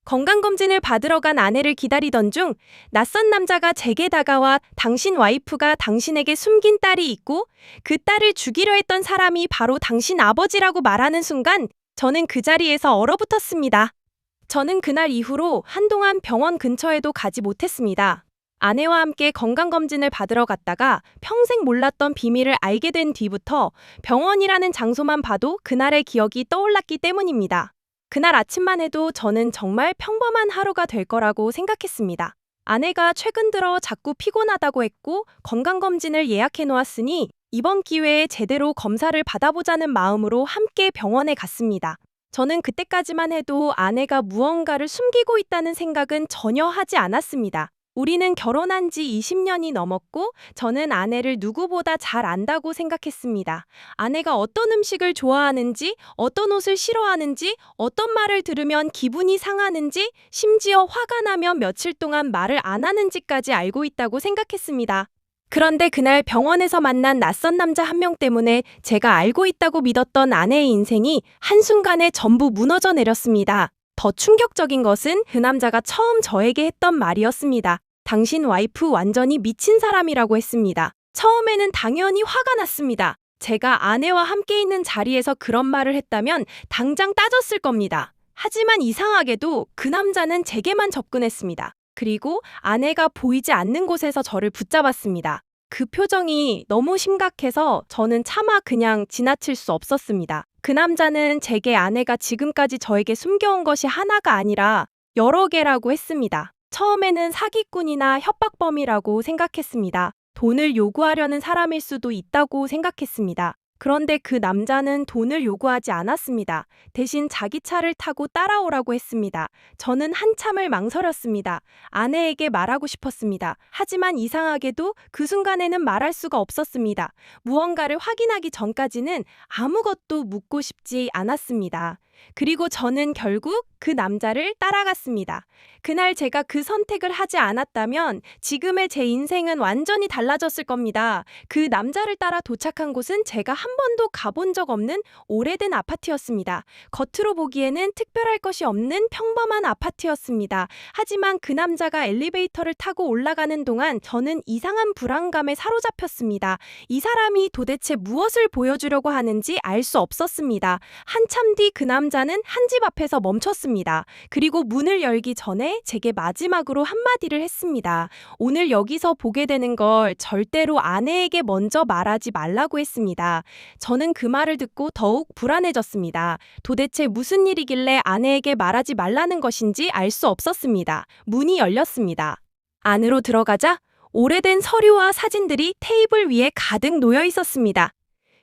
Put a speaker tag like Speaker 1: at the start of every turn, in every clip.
Speaker 1: 건강검진을 받으러 간 아내를 기다리던 중 낯선 남자가 제게 다가와 당신 와이프가 당신에게 숨긴 딸이 있고 그 딸을 죽이려 했던 사람이 바로 당신 아버지라고 말하는 순간 저는 그 자리에서 얼어붙었습니다. 저는 그날 이후로 한동안 병원 근처에도 가지 못했습니다. 아내와 함께 건강검진을 받으러 갔다가 평생 몰랐던 비밀을 알게 된 뒤부터 병원이라는 장소만 봐도 그날의 기억이 떠올랐기 때문입니다. 그날 아침만 해도 저는 정말 평범한 하루가 될 거라고 생각했습니다. 아내가 최근 들어 자꾸 피곤하다고 했고 건강검진을 예약해 놓았으니 이번 기회에 제대로 검사를 받아보자는 마음으로 함께 병원에 갔습니다. 저는 그때까지만 해도 아내가 무언가를 숨기고 있다는 생각은 전혀 하지 않았습니다. 우리는 결혼한 지 20년이 넘었고 저는 아내를 누구보다 잘 안다고 생각했습니다. 아내가 어떤 음식을 좋아하는지, 어떤 옷을 싫어하는지, 어떤 말을 들으면 기분이 상하는지, 심지어 화가 나면 며칠 동안 말을 안 하는지까지 알고 있다고 생각했습니다. 그런데 그날 병원에서 만난 낯선 남자 한 명 때문에 제가 알고 있다고 믿었던 아내의 인생이 한순간에 전부 무너져 내렸습니다. 더 충격적인 것은 그 남자가 처음 저에게 했던 말이었습니다. 당신 와이프 완전히 미친 사람이라고 했습니다. 처음에는 당연히 화가 났습니다. 제가 아내와 함께 있는 자리에서 그런 말을 했다면 당장 따졌을 겁니다. 하지만 이상하게도 그 남자는 제게만 접근했습니다. 그리고 아내가 보이지 않는 곳에서 저를 붙잡았습니다. 그 표정이 너무 심각해서 저는 차마 그냥 지나칠 수 없었습니다. 그 남자는 제게 아내가 지금까지 저에게 숨겨온 것이 하나가 아니라 여러 개라고 했습니다. 처음에는 사기꾼이나 협박범이라고 생각했습니다. 돈을 요구하려는 사람일 수도 있다고 생각했습니다. 그런데 그 남자는 돈을 요구하지 않았습니다. 대신 자기 차를 타고 따라오라고 했습니다. 저는 한참을 망설였습니다. 아내에게 말하고 싶었습니다. 하지만 이상하게도 그 순간에는 말할 수가 없었습니다. 무언가를 확인하기 전까지는 아무것도 묻고 싶지 않았습니다. 그리고 저는 결국 그 남자를 따라갔습니다. 그날 제가 그 선택을 하지 않았다면 지금의 제 인생은 완전히 달라졌을 겁니다. 그 남자를 따라 도착한 곳은 제가 한 번도 가본 적 없는 오래된 아파트였습니다. 겉으로 보기에는 특별할 것이 없는 평범한 아파트였습니다. 하지만 그 남자가 엘리베이터를 타고 올라가는 동안 저는 이상한 불안감에 사로잡혔습니다. 이 사람이 도대체 무엇을 보여주려고 하는지 알 수 없었습니다. 한참 뒤 그 남자는 한 집 앞에서 멈췄습니다. 그리고 문을 열기 전에 제게 마지막으로 한마디를 했습니다. 오늘 여기서 보게 되는 걸 절대로 아내에게 먼저 말하지 말라고 했습니다. 저는 그 말을 듣고 더욱 불안해졌습니다. 도대체 무슨 일이길래 아내에게 말하지 말라는 것인지 알 수 없었습니다. 문이 열렸습니다. 안으로 들어가자 오래된 서류와 사진들이 테이블 위에 가득 놓여 있었습니다.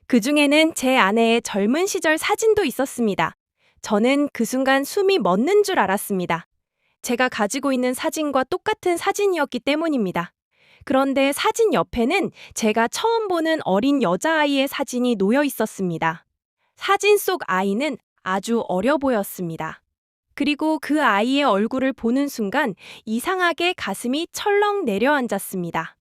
Speaker 1: 그 중에는 제 아내의 젊은 시절 사진도 있었습니다. 저는 그 순간 숨이 멎는 줄 알았습니다. 제가 가지고 있는 사진과 똑같은 사진이었기 때문입니다. 그런데 사진 옆에는 제가 처음 보는 어린 여자아이의 사진이 놓여 있었습니다. 사진 속 아이는 아주 어려 보였습니다. 그리고 그 아이의 얼굴을 보는 순간 이상하게 가슴이 철렁 내려앉았습니다.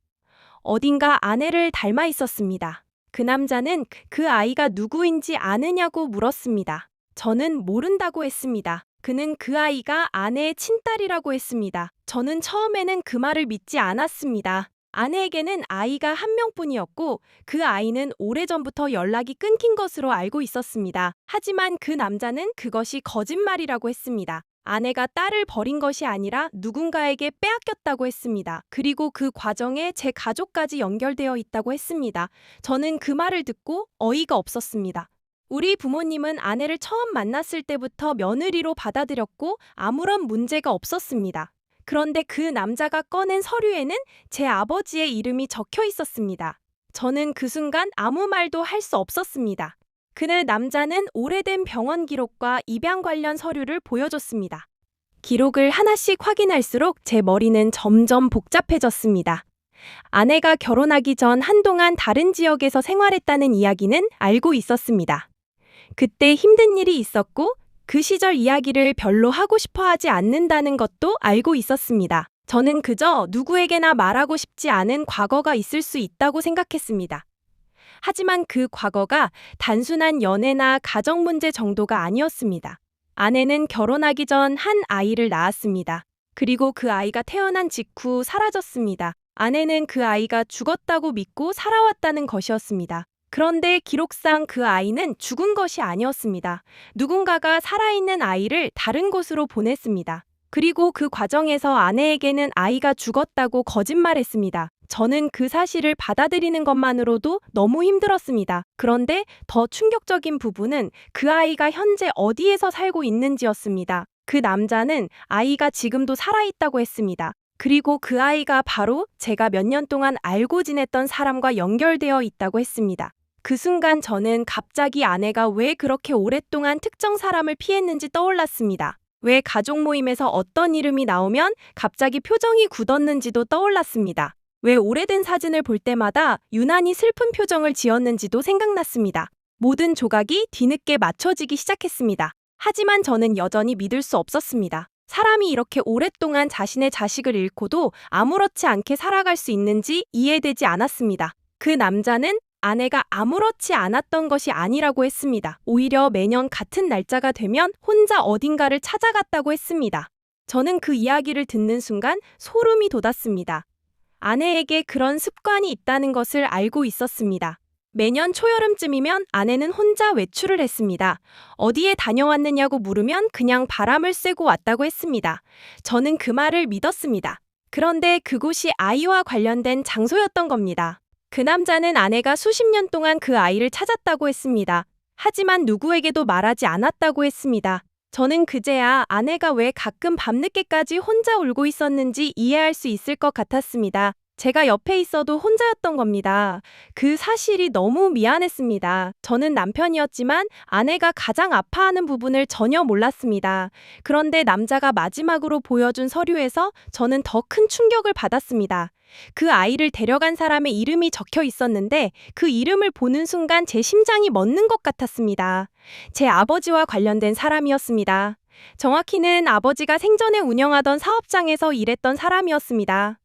Speaker 1: 어딘가 아내를 닮아 있었습니다. 그 남자는 그 아이가 누구인지 아느냐고 물었습니다. 저는 모른다고 했습니다. 그는 그 아이가 아내의 친딸이라고 했습니다. 저는 처음에는 그 말을 믿지 않았습니다. 아내에게는 아이가 한 명뿐이었고 그 아이는 오래전부터 연락이 끊긴 것으로 알고 있었습니다. 하지만 그 남자는 그것이 거짓말이라고 했습니다. 아내가 딸을 버린 것이 아니라 누군가에게 빼앗겼다고 했습니다. 그리고 그 과정에 제 가족까지 연결되어 있다고 했습니다. 저는 그 말을 듣고 어이가 없었습니다. 우리 부모님은 아내를 처음 만났을 때부터 며느리로 받아들였고 아무런 문제가 없었습니다. 그런데 그 남자가 꺼낸 서류에는 제 아버지의 이름이 적혀 있었습니다. 저는 그 순간 아무 말도 할 수 없었습니다. 그날 남자는 오래된 병원 기록과 입양 관련 서류를 보여줬습니다. 기록을 하나씩 확인할수록 제 머리는 점점 복잡해졌습니다. 아내가 결혼하기 전 한동안 다른 지역에서 생활했다는 이야기는 알고 있었습니다. 그때 힘든 일이 있었고 그 시절 이야기를 별로 하고 싶어 하지 않는다는 것도 알고 있었습니다. 저는 그저 누구에게나 말하고 싶지 않은 과거가 있을 수 있다고 생각했습니다. 하지만 그 과거가 단순한 연애나 가정 문제 정도가 아니었습니다. 아내는 결혼하기 전 한 아이를 낳았습니다. 그리고 그 아이가 태어난 직후 사라졌습니다. 아내는 그 아이가 죽었다고 믿고 살아왔다는 것이었습니다. 그런데 기록상 그 아이는 죽은 것이 아니었습니다. 누군가가 살아있는 아이를 다른 곳으로 보냈습니다. 그리고 그 과정에서 아내에게는 아이가 죽었다고 거짓말했습니다. 저는 그 사실을 받아들이는 것만으로도 너무 힘들었습니다. 그런데 더 충격적인 부분은 그 아이가 현재 어디에서 살고 있는지였습니다. 그 남자는 아이가 지금도 살아있다고 했습니다. 그리고 그 아이가 바로 제가 몇 년 동안 알고 지냈던 사람과 연결되어 있다고 했습니다. 그 순간 저는 갑자기 아내가 왜 그렇게 오랫동안 특정 사람을 피했는지 떠올랐습니다. 왜 가족 모임에서 어떤 이름이 나오면 갑자기 표정이 굳었는지도 떠올랐습니다. 왜 오래된 사진을 볼 때마다 유난히 슬픈 표정을 지었는지도 생각났습니다. 모든 조각이 뒤늦게 맞춰지기 시작했습니다. 하지만 저는 여전히 믿을 수 없었습니다. 사람이 이렇게 오랫동안 자신의 자식을 잃고도 아무렇지 않게 살아갈 수 있는지 이해되지 않았습니다. 그 남자는 아내가 아무렇지 않았던 것이 아니라고 했습니다. 오히려 매년 같은 날짜가 되면 혼자 어딘가를 찾아갔다고 했습니다. 저는 그 이야기를 듣는 순간 소름이 돋았습니다. 아내에게 그런 습관이 있다는 것을 알고 있었습니다. 매년 초여름쯤이면 아내는 혼자 외출을 했습니다. 어디에 다녀왔느냐고 물으면 그냥 바람을 쐬고 왔다고 했습니다. 저는 그 말을 믿었습니다. 그런데 그곳이 아이와 관련된 장소였던 겁니다. 그 남자는 아내가 수십 년 동안 그 아이를 찾았다고 했습니다. 하지만 누구에게도 말하지 않았다고 했습니다. 저는 그제야 아내가 왜 가끔 밤늦게까지 혼자 울고 있었는지 이해할 수 있을 것 같았습니다. 제가 옆에 있어도 혼자였던 겁니다. 그 사실이 너무 미안했습니다. 저는 남편이었지만 아내가 가장 아파하는 부분을 전혀 몰랐습니다. 그런데 남자가 마지막으로 보여준 서류에서 저는 더 큰 충격을 받았습니다. 그 아이를 데려간 사람의 이름이 적혀 있었는데 그 이름을 보는 순간 제 심장이 멎는 것 같았습니다. 제 아버지와 관련된 사람이었습니다. 정확히는 아버지가 생전에 운영하던 사업장에서 일했던 사람이었습니다.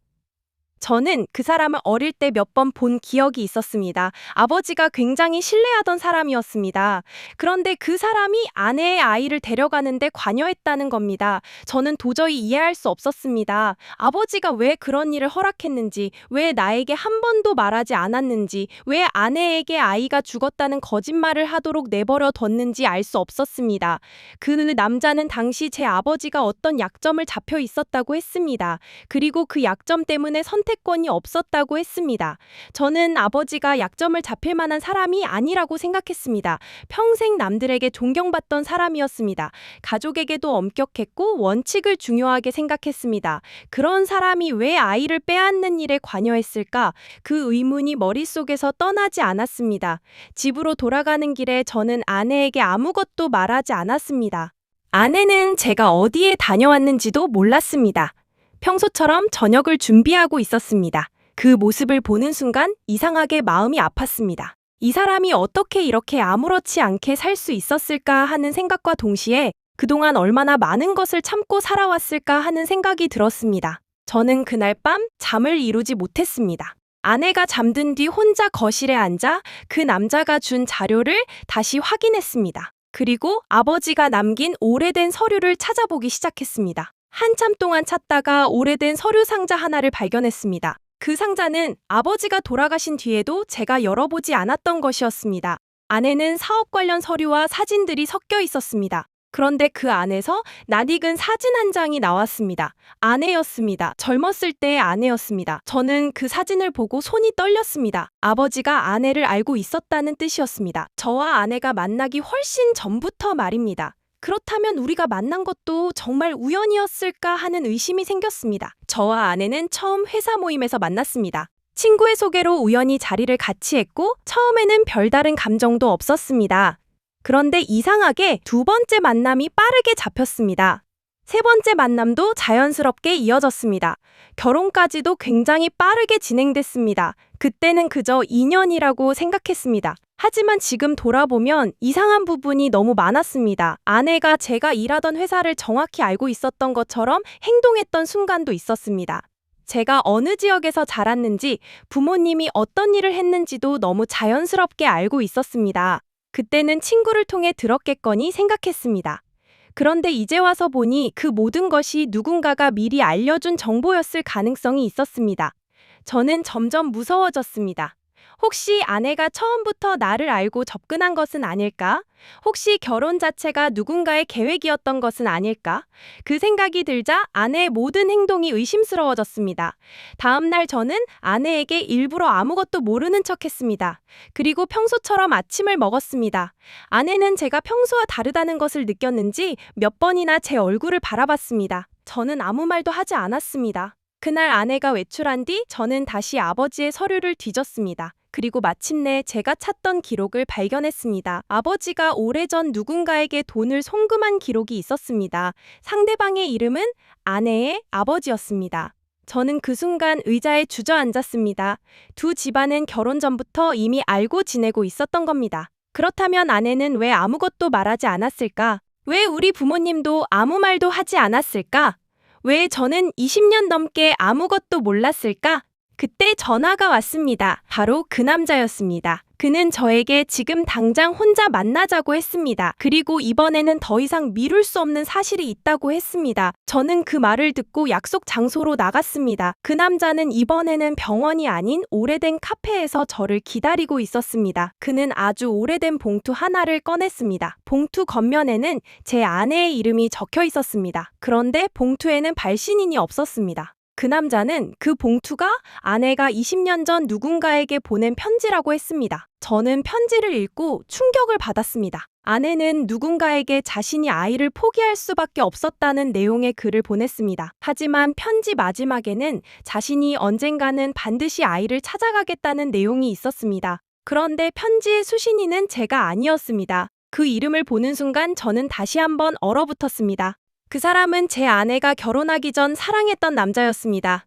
Speaker 1: 저는 그 사람을 어릴 때 몇 번 본 기억이 있었습니다. 아버지가 굉장히 신뢰하던 사람이었습니다. 그런데 그 사람이 아내의 아이를 데려가는데 관여했다는 겁니다. 저는 도저히 이해할 수 없었습니다. 아버지가 왜 그런 일을 허락했는지, 왜 나에게 한 번도 말하지 않았는지, 왜 아내에게 아이가 죽었다는 거짓말을 하도록 내버려 뒀는지 알 수 없었습니다. 그 남자는 당시 제 아버지가 어떤 약점을 잡혀 있었다고 했습니다. 그리고 그 약점 때문에 선택권이 없었다고 했습니다. 저는 아버지가 약점을 잡힐 만한 사람이 아니라고 생각했습니다. 평생 남들에게 존경받던 사람이었습니다. 가족에게도 엄격했고 원칙을 중요하게 생각했습니다. 그런 사람이 왜 아이를 빼앗는 일에 관여했을까? 그 의문이 머릿속에서 떠나지 않았습니다. 집으로 돌아가는 길에 저는 아내에게 아무것도 말하지 않았습니다. 아내는 제가 어디에 다녀왔는지도 몰랐습니다. 평소처럼 저녁을 준비하고 있었습니다. 그 모습을 보는 순간 이상하게 마음이 아팠습니다. 이 사람이 어떻게 이렇게 아무렇지 않게 살 수 있었을까 하는 생각과 동시에 그동안 얼마나 많은 것을 참고 살아왔을까 하는 생각이 들었습니다. 저는 그날 밤 잠을 이루지 못했습니다. 아내가 잠든 뒤 혼자 거실에 앉아 그 남자가 준 자료를 다시 확인했습니다. 그리고 아버지가 남긴 오래된 서류를 찾아보기 시작했습니다. 한참 동안 찾다가 오래된 서류 상자 하나를 발견했습니다. 그 상자는 아버지가 돌아가신 뒤에도 제가 열어보지 않았던 것이었습니다. 안에는 사업 관련 서류와 사진들이 섞여 있었습니다. 그런데 그 안에서 낯익은 사진 한 장이 나왔습니다. 아내였습니다. 젊었을 때의 아내였습니다. 저는 그 사진을 보고 손이 떨렸습니다. 아버지가 아내를 알고 있었다는 뜻이었습니다. 저와 아내가 만나기 훨씬 전부터 말입니다. 그렇다면 우리가 만난 것도 정말 우연이었을까 하는 의심이 생겼습니다. 저와 아내는 처음 회사 모임에서 만났습니다. 친구의 소개로 우연히 자리를 같이 했고 처음에는 별다른 감정도 없었습니다. 그런데 이상하게 두 번째 만남이 빠르게 잡혔습니다. 세 번째 만남도 자연스럽게 이어졌습니다. 결혼까지도 굉장히 빠르게 진행됐습니다. 그때는 그저 인연이라고 생각했습니다. 하지만 지금 돌아보면 이상한 부분이 너무 많았습니다. 아내가 제가 일하던 회사를 정확히 알고 있었던 것처럼 행동했던 순간도 있었습니다. 제가 어느 지역에서 자랐는지, 부모님이 어떤 일을 했는지도 너무 자연스럽게 알고 있었습니다. 그때는 친구를 통해 들었겠거니 생각했습니다. 그런데 이제 와서 보니 그 모든 것이 누군가가 미리 알려준 정보였을 가능성이 있었습니다. 저는 점점 무서워졌습니다. 혹시 아내가 처음부터 나를 알고 접근한 것은 아닐까? 혹시 결혼 자체가 누군가의 계획이었던 것은 아닐까? 그 생각이 들자 아내의 모든 행동이 의심스러워졌습니다. 다음 날 저는 아내에게 일부러 아무것도 모르는 척했습니다. 그리고 평소처럼 아침을 먹었습니다. 아내는 제가 평소와 다르다는 것을 느꼈는지 몇 번이나 제 얼굴을 바라봤습니다. 저는 아무 말도 하지 않았습니다. 그날 아내가 외출한 뒤 저는 다시 아버지의 서류를 뒤졌습니다. 그리고 마침내 제가 찾던 기록을 발견했습니다. 아버지가 오래전 누군가에게 돈을 송금한 기록이 있었습니다. 상대방의 이름은 아내의 아버지였습니다. 저는 그 순간 의자에 주저앉았습니다. 두 집안은 결혼 전부터 이미 알고 지내고 있었던 겁니다. 그렇다면 아내는 왜 아무것도 말하지 않았을까? 왜 우리 부모님도 아무 말도 하지 않았을까? 왜 저는 20년 넘게 아무것도 몰랐을까? 그때 전화가 왔습니다. 바로 그 남자였습니다. 그는 저에게 지금 당장 혼자 만나자고 했습니다. 그리고 이번에는 더 이상 미룰 수 없는 사실이 있다고 했습니다. 저는 그 말을 듣고 약속 장소로 나갔습니다. 그 남자는 이번에는 병원이 아닌 오래된 카페에서 저를 기다리고 있었습니다. 그는 아주 오래된 봉투 하나를 꺼냈습니다. 봉투 겉면에는 제 아내의 이름이 적혀 있었습니다. 그런데 봉투에는 발신인이 없었습니다. 그 남자는 그 봉투가 아내가 20년 전 누군가에게 보낸 편지라고 했습니다. 저는 편지를 읽고 충격을 받았습니다. 아내는 누군가에게 자신이 아이를 포기할 수밖에 없었다는 내용의 글을 보냈습니다. 하지만 편지 마지막에는 자신이 언젠가는 반드시 아이를 찾아가겠다는 내용이 있었습니다. 그런데 편지의 수신인은 제가 아니었습니다. 그 이름을 보는 순간 저는 다시 한번 얼어붙었습니다. 그 사람은 제 아내가 결혼하기 전 사랑했던 남자였습니다.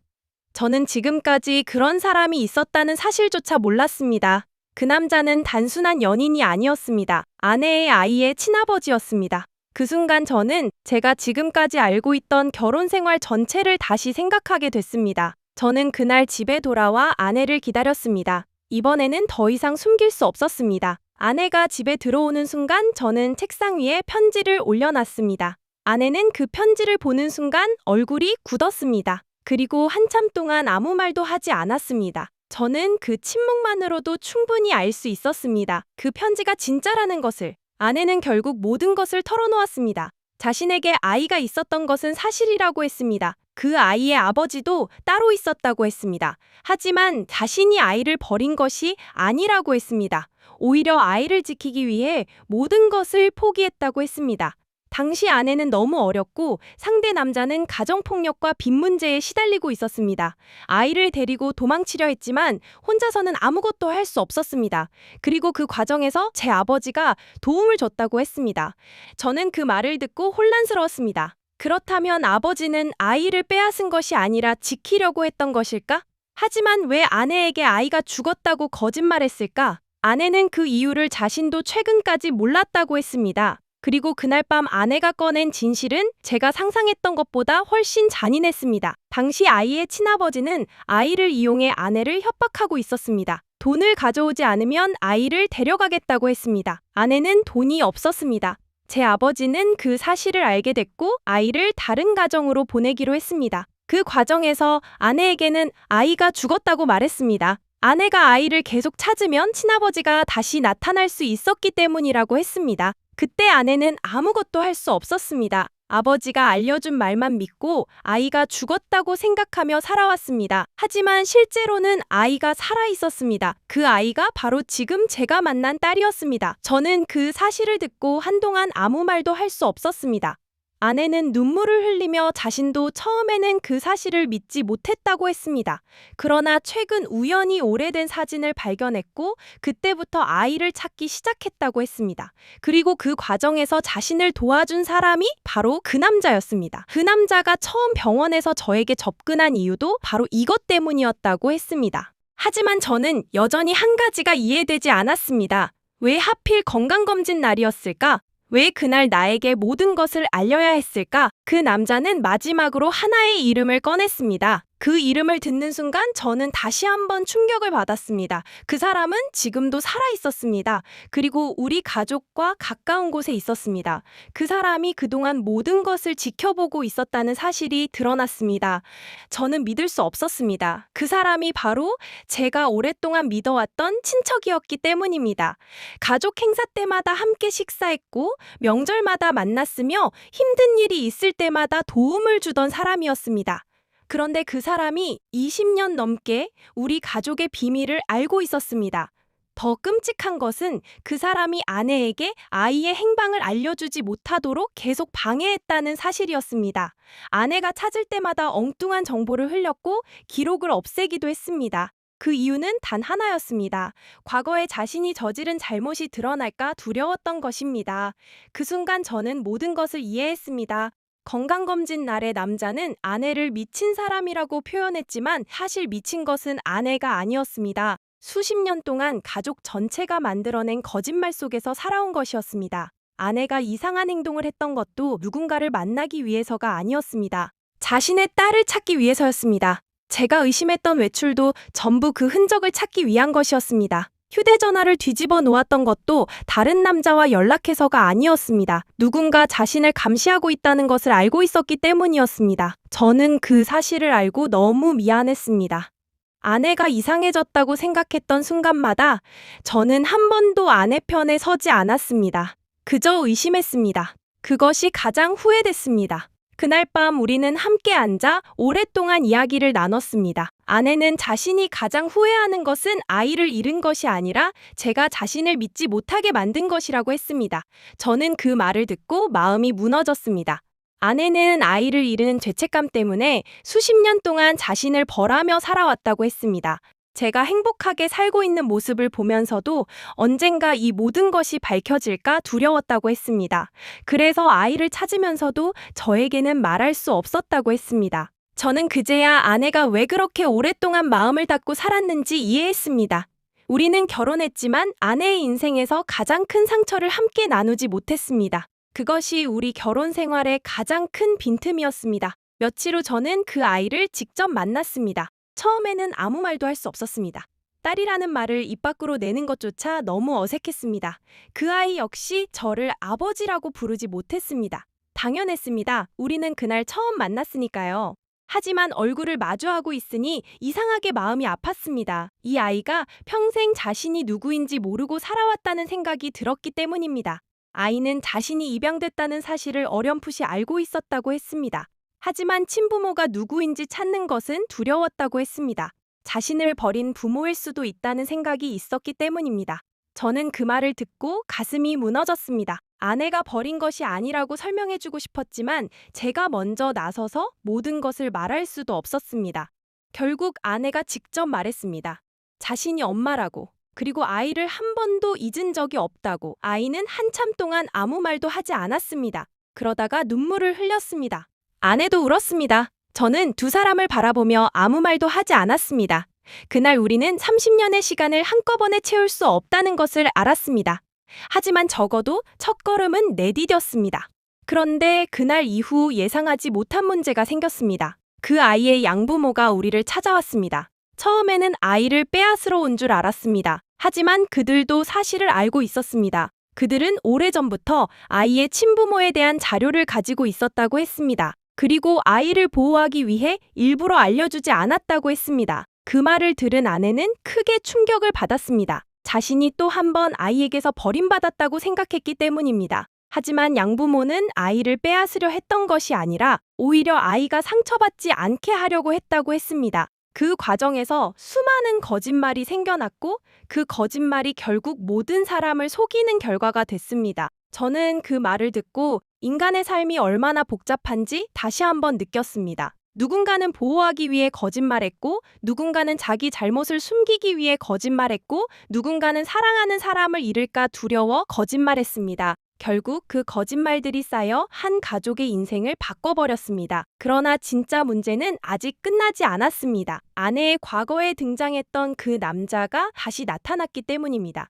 Speaker 1: 저는 지금까지 그런 사람이 있었다는 사실조차 몰랐습니다. 그 남자는 단순한 연인이 아니었습니다. 아내의 아이의 친아버지였습니다. 그 순간 저는 제가 지금까지 알고 있던 결혼 생활 전체를 다시 생각하게 됐습니다. 저는 그날 집에 돌아와 아내를 기다렸습니다. 이번에는 더 이상 숨길 수 없었습니다. 아내가 집에 들어오는 순간 저는 책상 위에 편지를 올려놨습니다. 아내는 그 편지를 보는 순간 얼굴이 굳었습니다. 그리고 한참 동안 아무 말도 하지 않았습니다. 저는 그 침묵만으로도 충분히 알 수 있었습니다. 그 편지가 진짜라는 것을. 아내는 결국 모든 것을 털어놓았습니다. 자신에게 아이가 있었던 것은 사실이라고 했습니다. 그 아이의 아버지도 따로 있었다고 했습니다. 하지만 자신이 아이를 버린 것이 아니라고 했습니다. 오히려 아이를 지키기 위해 모든 것을 포기했다고 했습니다. 당시 아내는 너무 어렸고 상대 남자는 가정폭력과 빚 문제에 시달리고 있었습니다. 아이를 데리고 도망치려 했지만 혼자서는 아무것도 할 수 없었습니다. 그리고 그 과정에서 제 아버지가 도움을 줬다고 했습니다. 저는 그 말을 듣고 혼란스러웠습니다. 그렇다면 아버지는 아이를 빼앗은 것이 아니라 지키려고 했던 것일까? 하지만 왜 아내에게 아이가 죽었다고 거짓말했을까? 아내는 그 이유를 자신도 최근까지 몰랐다고 했습니다. 그리고 그날 밤 아내가 꺼낸 진실은 제가 상상했던 것보다 훨씬 잔인했습니다. 당시 아이의 친아버지는 아이를 이용해 아내를 협박하고 있었습니다. 돈을 가져오지 않으면 아이를 데려가겠다고 했습니다. 아내는 돈이 없었습니다. 제 아버지는 그 사실을 알게 됐고 아이를 다른 가정으로 보내기로 했습니다. 그 과정에서 아내에게는 아이가 죽었다고 말했습니다. 아내가 아이를 계속 찾으면 친아버지가 다시 나타날 수 있었기 때문이라고 했습니다. 그때 아내는 아무것도 할 수 없었습니다. 아버지가 알려준 말만 믿고 아이가 죽었다고 생각하며 살아왔습니다. 하지만 실제로는 아이가 살아 있었습니다. 그 아이가 바로 지금 제가 만난 딸이었습니다. 저는 그 사실을 듣고 한동안 아무 말도 할 수 없었습니다. 아내는 눈물을 흘리며 자신도 처음에는 그 사실을 믿지 못했다고 했습니다. 그러나 최근 우연히 오래된 사진을 발견했고 그때부터 아이를 찾기 시작했다고 했습니다. 그리고 그 과정에서 자신을 도와준 사람이 바로 그 남자였습니다. 그 남자가 처음 병원에서 저에게 접근한 이유도 바로 이것 때문이었다고 했습니다. 하지만 저는 여전히 한 가지가 이해되지 않았습니다. 왜 하필 건강검진 날이었을까? 왜 그날 나에게 모든 것을 알려야 했을까? 그 남자는 마지막으로 하나의 이름을 꺼냈습니다. 그 이름을 듣는 순간 저는 다시 한번 충격을 받았습니다. 그 사람은 지금도 살아 있었습니다. 그리고 우리 가족과 가까운 곳에 있었습니다. 그 사람이 그동안 모든 것을 지켜보고 있었다는 사실이 드러났습니다. 저는 믿을 수 없었습니다. 그 사람이 바로 제가 오랫동안 믿어왔던 친척이었기 때문입니다. 가족 행사 때마다 함께 식사했고 명절마다 만났으며 힘든 일이 있을 때마다 도움을 주던 사람이었습니다. 그런데 그 사람이 20년 넘게 우리 가족의 비밀을 알고 있었습니다. 더 끔찍한 것은 그 사람이 아내에게 아이의 행방을 알려주지 못하도록 계속 방해했다는 사실이었습니다. 아내가 찾을 때마다 엉뚱한 정보를 흘렸고 기록을 없애기도 했습니다. 그 이유는 단 하나였습니다. 과거에 자신이 저지른 잘못이 드러날까 두려웠던 것입니다. 그 순간 저는 모든 것을 이해했습니다. 건강검진 날에 남자는 아내를 미친 사람이라고 표현했지만 사실 미친 것은 아내가 아니었습니다. 수십 년 동안 가족 전체가 만들어낸 거짓말 속에서 살아온 것이었습니다. 아내가 이상한 행동을 했던 것도 누군가를 만나기 위해서가 아니었습니다. 자신의 딸을 찾기 위해서였습니다. 제가 의심했던 외출도 전부 그 흔적을 찾기 위한 것이었습니다. 휴대전화를 뒤집어 놓았던 것도 다른 남자와 연락해서가 아니었습니다. 누군가 자신을 감시하고 있다는 것을 알고 있었기 때문이었습니다. 저는 그 사실을 알고 너무 미안했습니다. 아내가 이상해졌다고 생각했던 순간마다 저는 한 번도 아내 편에 서지 않았습니다. 그저 의심했습니다. 그것이 가장 후회됐습니다. 그날 밤 우리는 함께 앉아 오랫동안 이야기를 나눴습니다. 아내는 자신이 가장 후회하는 것은 아이를 잃은 것이 아니라 제가 자신을 믿지 못하게 만든 것이라고 했습니다. 저는 그 말을 듣고 마음이 무너졌습니다. 아내는 아이를 잃은 죄책감 때문에 수십 년 동안 자신을 벌하며 살아왔다고 했습니다. 제가 행복하게 살고 있는 모습을 보면서도 언젠가 이 모든 것이 밝혀질까 두려웠다고 했습니다. 그래서 아이를 찾으면서도 저에게는 말할 수 없었다고 했습니다. 저는 그제야 아내가 왜 그렇게 오랫동안 마음을 닫고 살았는지 이해했습니다. 우리는 결혼했지만 아내의 인생에서 가장 큰 상처를 함께 나누지 못했습니다. 그것이 우리 결혼 생활의 가장 큰 빈틈이었습니다. 며칠 후 저는 그 아이를 직접 만났습니다. 처음에는 아무 말도 할 수 없었습니다. 딸이라는 말을 입 밖으로 내는 것조차 너무 어색했습니다. 그 아이 역시 저를 아버지라고 부르지 못했습니다. 당연했습니다. 우리는 그날 처음 만났으니까요. 하지만 얼굴을 마주하고 있으니 이상하게 마음이 아팠습니다. 이 아이가 평생 자신이 누구인지 모르고 살아왔다는 생각이 들었기 때문입니다. 아이는 자신이 입양됐다는 사실을 어렴풋이 알고 있었다고 했습니다. 하지만 친부모가 누구인지 찾는 것은 두려웠다고 했습니다. 자신을 버린 부모일 수도 있다는 생각이 있었기 때문입니다. 저는 그 말을 듣고 가슴이 무너졌습니다. 아내가 버린 것이 아니라고 설명해주고 싶었지만 제가 먼저 나서서 모든 것을 말할 수도 없었습니다. 결국 아내가 직접 말했습니다. 자신이 엄마라고, 그리고 아이를 한 번도 잊은 적이 없다고. 아이는 한참 동안 아무 말도 하지 않았습니다. 그러다가 눈물을 흘렸습니다. 아내도 울었습니다. 저는 두 사람을 바라보며 아무 말도 하지 않았습니다. 그날 우리는 30년의 시간을 한꺼번에 채울 수 없다는 것을 알았습니다. 하지만 적어도 첫걸음은 내디뎠습니다. 그런데 그날 이후 예상하지 못한 문제가 생겼습니다. 그 아이의 양부모가 우리를 찾아왔습니다. 처음에는 아이를 빼앗으러 온 줄 알았습니다. 하지만 그들도 사실을 알고 있었습니다. 그들은 오래전부터 아이의 친부모에 대한 자료를 가지고 있었다고 했습니다. 그리고 아이를 보호하기 위해 일부러 알려주지 않았다고 했습니다. 그 말을 들은 아내는 크게 충격을 받았습니다. 자신이 또 한 번 아이에게서 버림받았다고 생각했기 때문입니다. 하지만 양부모는 아이를 빼앗으려 했던 것이 아니라 오히려 아이가 상처받지 않게 하려고 했다고 했습니다. 그 과정에서 수많은 거짓말이 생겨났고 그 거짓말이 결국 모든 사람을 속이는 결과가 됐습니다. 저는 그 말을 듣고 인간의 삶이 얼마나 복잡한지 다시 한번 느꼈습니다. 누군가는 보호하기 위해 거짓말했고, 누군가는 자기 잘못을 숨기기 위해 거짓말했고, 누군가는 사랑하는 사람을 잃을까 두려워 거짓말했습니다. 결국 그 거짓말들이 쌓여 한 가족의 인생을 바꿔버렸습니다. 그러나 진짜 문제는 아직 끝나지 않았습니다. 아내의 과거에 등장했던 그 남자가 다시 나타났기 때문입니다.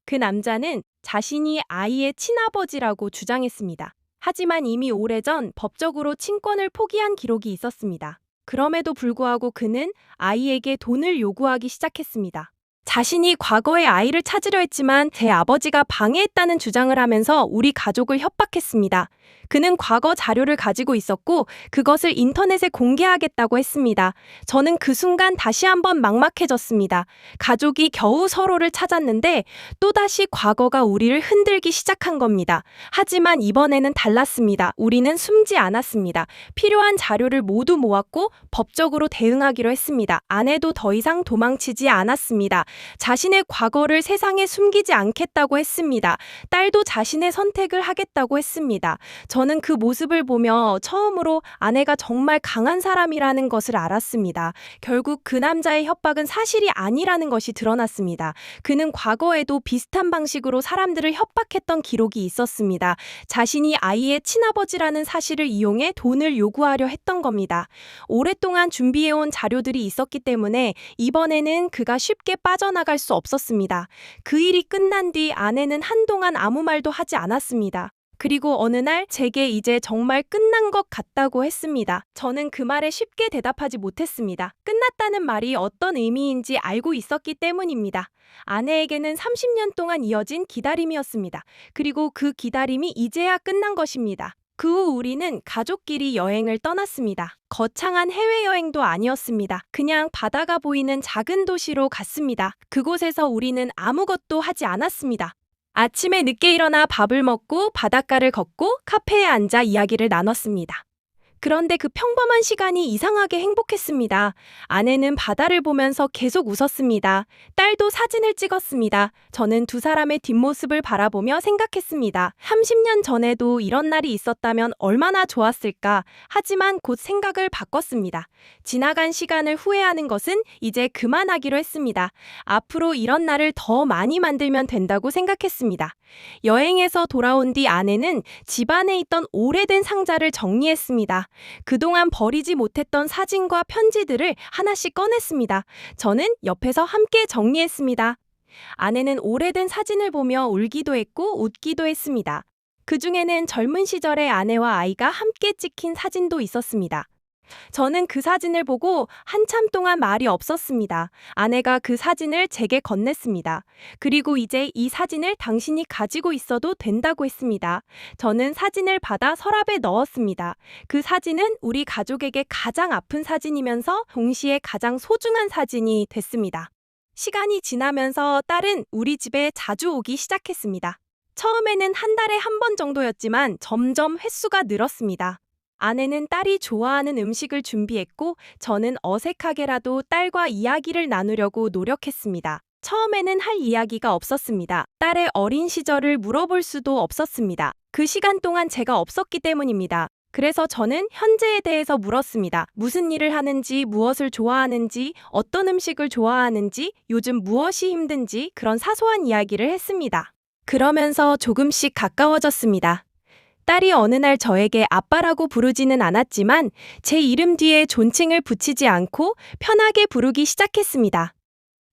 Speaker 1: 그 남자는 자신이 아이의 친아버지라고 주장했습니다. 하지만 이미 오래전 법적으로 친권을 포기한 기록이 있었습니다. 그럼에도 불구하고 그는 아이에게 돈을 요구하기 시작했습니다. 자신이 과거에 아이를 찾으려 했지만 제 아버지가 방해했다는 주장을 하면서 우리 가족을 협박했습니다. 그는 과거 자료를 가지고 있었고 그것을 인터넷에 공개하겠다고 했습니다. 저는 그 순간 다시 한번 막막해졌습니다. 가족이 겨우 서로를 찾았는데 또다시 과거가 우리를 흔들기 시작한 겁니다. 하지만 이번에는 달랐습니다. 우리는 숨지 않았습니다. 필요한 자료를 모두 모았고 법적으로 대응하기로 했습니다. 아내도 더 이상 도망치지 않았습니다. 자신의 과거를 세상에 숨기지 않겠다고 했습니다. 딸도 자신의 선택을 하겠다고 했습니다. 저는 그 모습을 보며 처음으로 아내가 정말 강한 사람이라는 것을 알았습니다. 결국 그 남자의 협박은 사실이 아니라는 것이 드러났습니다. 그는 과거에도 비슷한 방식으로 사람들을 협박했던 기록이 있었습니다. 자신이 아이의 친아버지라는 사실을 이용해 돈을 요구하려 했던 겁니다. 오랫동안 준비해온 자료들이 있었기 때문에 이번에는 그가 쉽게 빠져나갈 수 없었습니다. 그 일이 끝난 뒤 아내는 한동안 아무 말도 하지 않았습니다. 그리고 어느 날 제게 이제 정말 끝난 것 같다고 했습니다. 저는 그 말에 쉽게 대답하지 못했습니다. 끝났다는 말이 어떤 의미인지 알고 있었기 때문입니다. 아내에게는 30년 동안 이어진 기다림이었습니다. 그리고 그 기다림이 이제야 끝난 것입니다. 그 후 우리는 가족끼리 여행을 떠났습니다. 거창한 해외여행도 아니었습니다. 그냥 바다가 보이는 작은 도시로 갔습니다. 그곳에서 우리는 아무것도 하지 않았습니다. 아침에 늦게 일어나 밥을 먹고 바닷가를 걷고 카페에 앉아 이야기를 나눴습니다. 그런데 그 평범한 시간이 이상하게 행복했습니다. 아내는 바다를 보면서 계속 웃었습니다. 딸도 사진을 찍었습니다. 저는 두 사람의 뒷모습을 바라보며 생각했습니다. 30년 전에도 이런 날이 있었다면 얼마나 좋았을까. 하지만 곧 생각을 바꿨습니다. 지나간 시간을 후회하는 것은 이제 그만하기로 했습니다. 앞으로 이런 날을 더 많이 만들면 된다고 생각했습니다. 여행에서 돌아온 뒤 아내는 집안에 있던 오래된 상자를 정리했습니다. 그동안 버리지 못했던 사진과 편지들을 하나씩 꺼냈습니다. 저는 옆에서 함께 정리했습니다. 아내는 오래된 사진을 보며 울기도 했고 웃기도 했습니다. 그 중에는 젊은 시절의 아내와 아이가 함께 찍힌 사진도 있었습니다. 저는 그 사진을 보고 한참 동안 말이 없었습니다. 아내가 그 사진을 제게 건넸습니다. 그리고 이제 이 사진을 당신이 가지고 있어도 된다고 했습니다. 저는 사진을 받아 서랍에 넣었습니다. 그 사진은 우리 가족에게 가장 아픈 사진이면서 동시에 가장 소중한 사진이 됐습니다. 시간이 지나면서 딸은 우리 집에 자주 오기 시작했습니다. 처음에는 한 달에 한 번 정도였지만 점점 횟수가 늘었습니다. 아내는 딸이 좋아하는 음식을 준비했고 저는 어색하게라도 딸과 이야기를 나누려고 노력했습니다. 처음에는 할 이야기가 없었습니다. 딸의 어린 시절을 물어볼 수도 없었습니다. 그 시간 동안 제가 없었기 때문입니다. 그래서 저는 현재에 대해서 물었습니다. 무슨 일을 하는지, 무엇을 좋아하는지, 어떤 음식을 좋아하는지, 요즘 무엇이 힘든지 그런 사소한 이야기를 했습니다. 그러면서 조금씩 가까워졌습니다. 딸이 어느 날 저에게 아빠라고 부르지는 않았지만 제 이름 뒤에 존칭을 붙이지 않고 편하게 부르기 시작했습니다.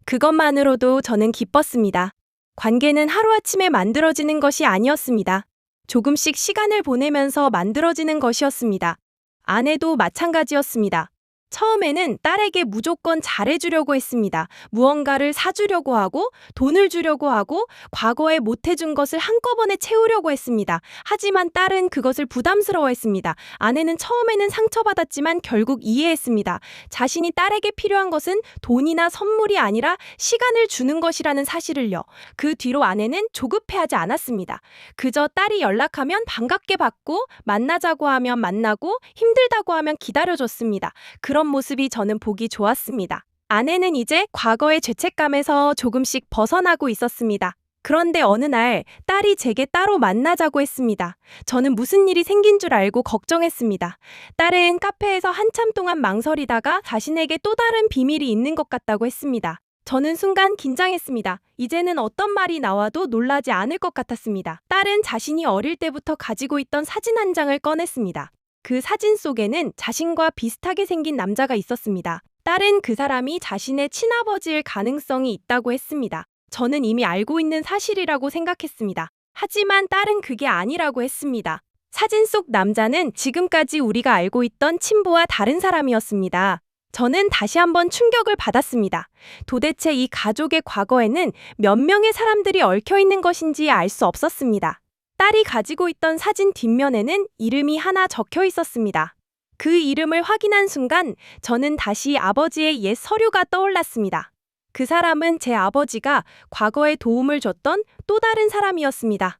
Speaker 1: 그것만으로도 저는 기뻤습니다. 관계는 하루아침에 만들어지는 것이 아니었습니다. 조금씩 시간을 보내면서 만들어지는 것이었습니다. 아내도 마찬가지였습니다. 처음에는 딸에게 무조건 잘해주려고 했습니다. 무언가를 사주려고 하고 돈을 주려고 하고 과거에 못해준 것을 한꺼번에 채우려고 했습니다. 하지만 딸은 그것을 부담스러워했습니다. 아내는 처음에는 상처받았지만 결국 이해했습니다. 자신이 딸에게 필요한 것은 돈이나 선물이 아니라 시간을 주는 것이라는 사실을요. 그 뒤로 아내는 조급해하지 않았습니다. 그저 딸이 연락하면 반갑게 받고 만나자고 하면 만나고 힘들다고 하면 기다려줬습니다. 그런 모습이 저는 보기 좋았습니다. 아내는 이제 과거의 죄책감에서 조금씩 벗어나고 있었습니다. 그런데 어느 날 딸이 제게 따로 만나자고 했습니다. 저는 무슨 일이 생긴 줄 알고 걱정했습니다. 딸은 카페에서 한참 동안 망설이다가 자신에게 또 다른 비밀이 있는 것 같다고 했습니다. 저는 순간 긴장했습니다. 이제는 어떤 말이 나와도 놀라지 않을 것 같았습니다. 딸은 자신이 어릴 때부터 가지고 있던 사진 한 장을 꺼냈습니다. 그 사진 속에는 자신과 비슷하게 생긴 남자가 있었습니다. 딸은 그 사람이 자신의 친아버지일 가능성이 있다고 했습니다. 저는 이미 알고 있는 사실이라고 생각했습니다. 하지만 딸은 그게 아니라고 했습니다. 사진 속 남자는 지금까지 우리가 알고 있던 친부와 다른 사람이었습니다. 저는 다시 한번 충격을 받았습니다. 도대체 이 가족의 과거에는 몇 명의 사람들이 얽혀 있는 것인지 알 수 없었습니다. 딸이 가지고 있던 사진 뒷면에는 이름이 하나 적혀 있었습니다. 그 이름을 확인한 순간 저는 다시 아버지의 옛 서류가 떠올랐습니다. 그 사람은 제 아버지가 과거에 도움을 줬던 또 다른 사람이었습니다.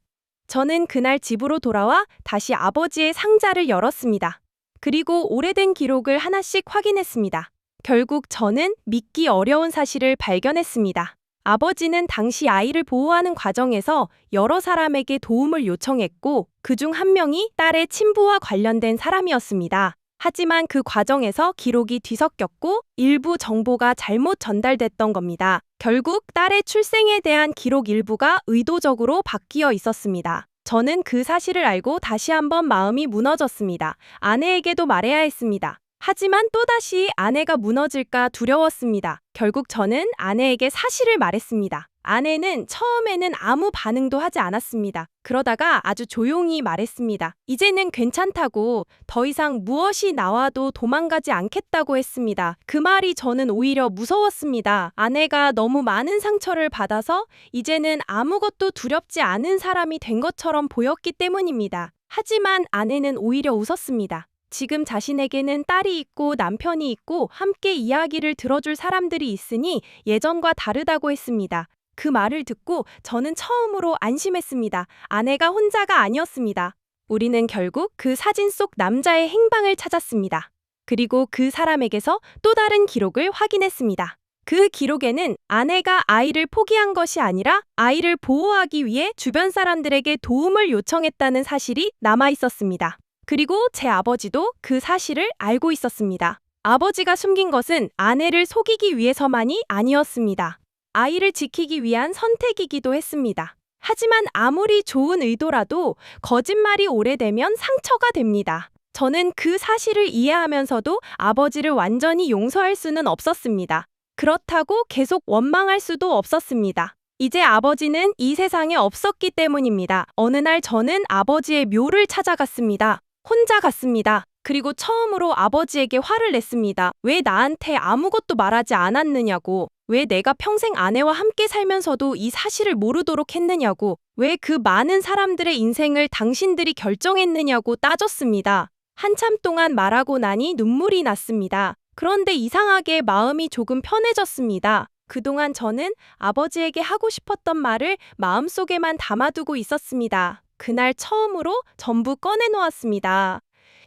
Speaker 1: 저는 그날 집으로 돌아와 다시 아버지의 상자를 열었습니다. 그리고 오래된 기록을 하나씩 확인했습니다. 결국 저는 믿기 어려운 사실을 발견했습니다. 아버지는 당시 아이를 보호하는 과정에서 여러 사람에게 도움을 요청했고, 그중 한 명이 딸의 친부와 관련된 사람이었습니다. 하지만 그 과정에서 기록이 뒤섞였고 일부 정보가 잘못 전달됐던 겁니다. 결국 딸의 출생에 대한 기록 일부가 의도적으로 바뀌어 있었습니다. 저는 그 사실을 알고 다시 한번 마음이 무너졌습니다. 아내에게도 말해야 했습니다. 하지만 또다시 아내가 무너질까 두려웠습니다. 결국 저는 아내에게 사실을 말했습니다. 아내는 처음에는 아무 반응도 하지 않았습니다. 그러다가 아주 조용히 말했습니다. 이제는 괜찮다고, 더 이상 무엇이 나와도 도망가지 않겠다고 했습니다. 그 말이 저는 오히려 무서웠습니다. 아내가 너무 많은 상처를 받아서 이제는 아무것도 두렵지 않은 사람이 된 것처럼 보였기 때문입니다. 하지만 아내는 오히려 웃었습니다. 지금 자신에게는 딸이 있고 남편이 있고 함께 이야기를 들어줄 사람들이 있으니 예전과 다르다고 했습니다. 그 말을 듣고 저는 처음으로 안심했습니다. 아내가 혼자가 아니었습니다. 우리는 결국 그 사진 속 남자의 행방을 찾았습니다. 그리고 그 사람에게서 또 다른 기록을 확인했습니다. 그 기록에는 아내가 아이를 포기한 것이 아니라 아이를 보호하기 위해 주변 사람들에게 도움을 요청했다는 사실이 남아 있었습니다. 그리고 제 아버지도 그 사실을 알고 있었습니다. 아버지가 숨긴 것은 아내를 속이기 위해서만이 아니었습니다. 아이를 지키기 위한 선택이기도 했습니다. 하지만 아무리 좋은 의도라도 거짓말이 오래되면 상처가 됩니다. 저는 그 사실을 이해하면서도 아버지를 완전히 용서할 수는 없었습니다. 그렇다고 계속 원망할 수도 없었습니다. 이제 아버지는 이 세상에 없었기 때문입니다. 어느 날 저는 아버지의 묘를 찾아갔습니다. 혼자 갔습니다. 그리고 처음으로 아버지에게 화를 냈습니다. 왜 나한테 아무것도 말하지 않았느냐고. 왜 내가 평생 아내와 함께 살면서도 이 사실을 모르도록 했느냐고. 왜 그 많은 사람들의 인생을 당신들이 결정했느냐고 따졌습니다. 한참 동안 말하고 나니 눈물이 났습니다. 그런데 이상하게 마음이 조금 편해졌습니다. 그동안 저는 아버지에게 하고 싶었던 말을 마음속에만 담아두고 있었습니다. 그날 처음으로 전부 꺼내놓았습니다.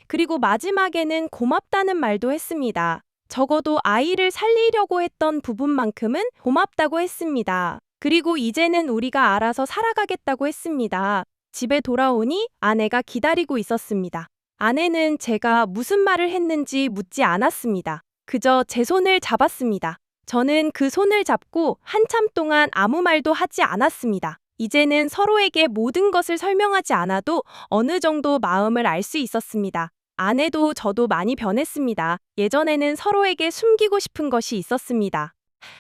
Speaker 1: 그리고 마지막에는 고맙다는 말도 했습니다. 적어도 아이를 살리려고 했던 부분만큼은 고맙다고 했습니다. 그리고 이제는 우리가 알아서 살아가겠다고 했습니다. 집에 돌아오니 아내가 기다리고 있었습니다. 아내는 제가 무슨 말을 했는지 묻지 않았습니다. 그저 제 손을 잡았습니다. 저는 그 손을 잡고 한참 동안 아무 말도 하지 않았습니다. 이제는 서로에게 모든 것을 설명하지 않아도 어느 정도 마음을 알 수 있었습니다. 아내도 저도 많이 변했습니다. 예전에는 서로에게 숨기고 싶은 것이 있었습니다.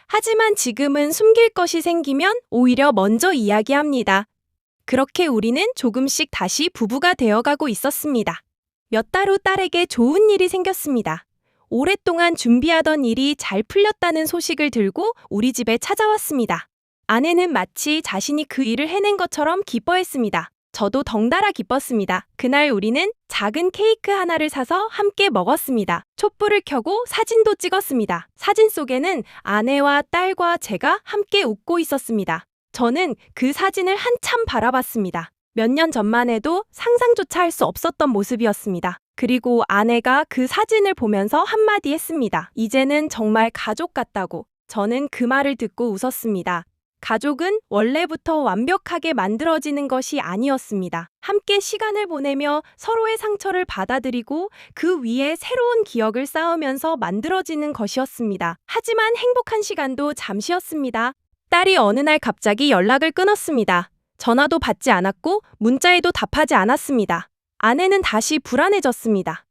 Speaker 1: 하지만 지금은 숨길 것이 생기면 오히려 먼저 이야기합니다. 그렇게 우리는 조금씩 다시 부부가 되어가고 있었습니다. 몇 달 후 딸에게 좋은 일이 생겼습니다. 오랫동안 준비하던 일이 잘 풀렸다는 소식을 들고 우리 집에 찾아왔습니다. 아내는 마치 자신이 그 일을 해낸 것처럼 기뻐했습니다. 저도 덩달아 기뻤습니다. 그날 우리는 작은 케이크 하나를 사서 함께 먹었습니다. 촛불을 켜고 사진도 찍었습니다. 사진 속에는 아내와 딸과 제가 함께 웃고 있었습니다. 저는 그 사진을 한참 바라봤습니다. 몇 년 전만 해도 상상조차 할 수 없었던 모습이었습니다. 그리고 아내가 그 사진을 보면서 한마디 했습니다. 이제는 정말 가족 같다고. 저는 그 말을 듣고 웃었습니다. 가족은 원래부터 완벽하게 만들어지는 것이 아니었습니다. 함께 시간을 보내며 서로의 상처를 받아들이고 그 위에 새로운 기억을 쌓으면서 만들어지는 것이었습니다. 하지만 행복한 시간도 잠시였습니다. 딸이 어느 날 갑자기 연락을 끊었습니다. 전화도 받지 않았고 문자에도 답하지 않았습니다. 아내는 다시 불안해졌습니다.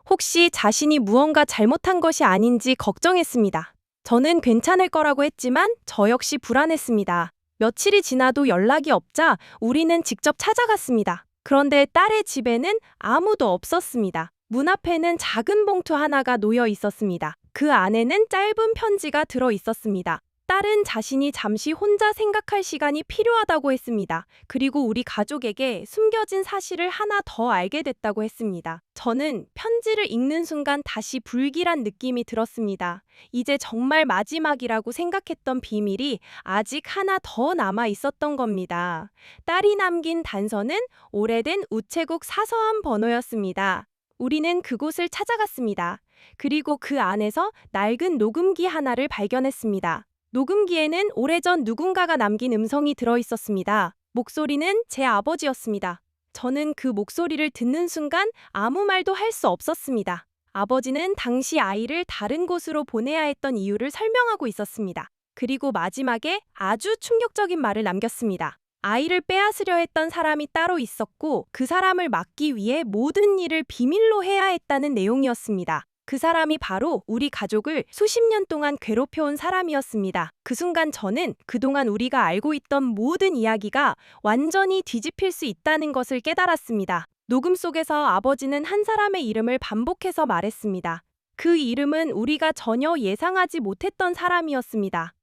Speaker 1: 혹시 자신이 무언가 잘못한 것이 아닌지 걱정했습니다. 저는 괜찮을 거라고 했지만 저 역시 불안했습니다. 며칠이 지나도 연락이 없자 우리는 직접 찾아갔습니다. 그런데 딸의 집에는 아무도 없었습니다. 문 앞에는 작은 봉투 하나가 놓여 있었습니다. 그 안에는 짧은 편지가 들어 있었습니다. 딸은 자신이 잠시 혼자 생각할 시간이 필요하다고 했습니다. 그리고 우리 가족에게 숨겨진 사실을 하나 더 알게 됐다고 했습니다. 저는 편지를 읽는 순간 다시 불길한 느낌이 들었습니다. 이제 정말 마지막이라고 생각했던 비밀이 아직 하나 더 남아 있었던 겁니다. 딸이 남긴 단서는 오래된 우체국 사서함 번호였습니다. 우리는 그곳을 찾아갔습니다. 그리고 그 안에서 낡은 녹음기 하나를 발견했습니다. 녹음기에는 오래전 누군가가 남긴 음성이 들어 있었습니다. 목소리는 제 아버지였습니다. 저는 그 목소리를 듣는 순간 아무 말도 할 수 없었습니다. 아버지는 당시 아이를 다른 곳으로 보내야 했던 이유를 설명하고 있었습니다. 그리고 마지막에 아주 충격적인 말을 남겼습니다. 아이를 빼앗으려 했던 사람이 따로 있었고 그 사람을 막기 위해 모든 일을 비밀로 해야 했다는 내용이었습니다. 그 사람이 바로 우리 가족을 수십 년 동안 괴롭혀온 사람이었습니다. 그 순간 저는 그동안 우리가 알고 있던 모든 이야기가 완전히 뒤집힐 수 있다는 것을 깨달았습니다. 녹음 속에서 아버지는 한 사람의 이름을 반복해서 말했습니다. 그 이름은 우리가 전혀 예상하지 못했던 사람이었습니다.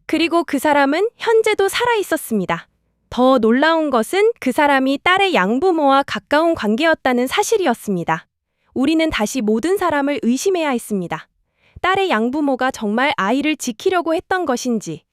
Speaker 1: 그리고 그 사람은 현재도 살아 있었습니다. 더 놀라운 것은 그 사람이 딸의 양부모와 가까운 관계였다는 사실이었습니다. 우리는 다시 모든 사람을 의심해야 했습니다. 딸의 양부모가 정말 아이를 지키려고 했던 것인지,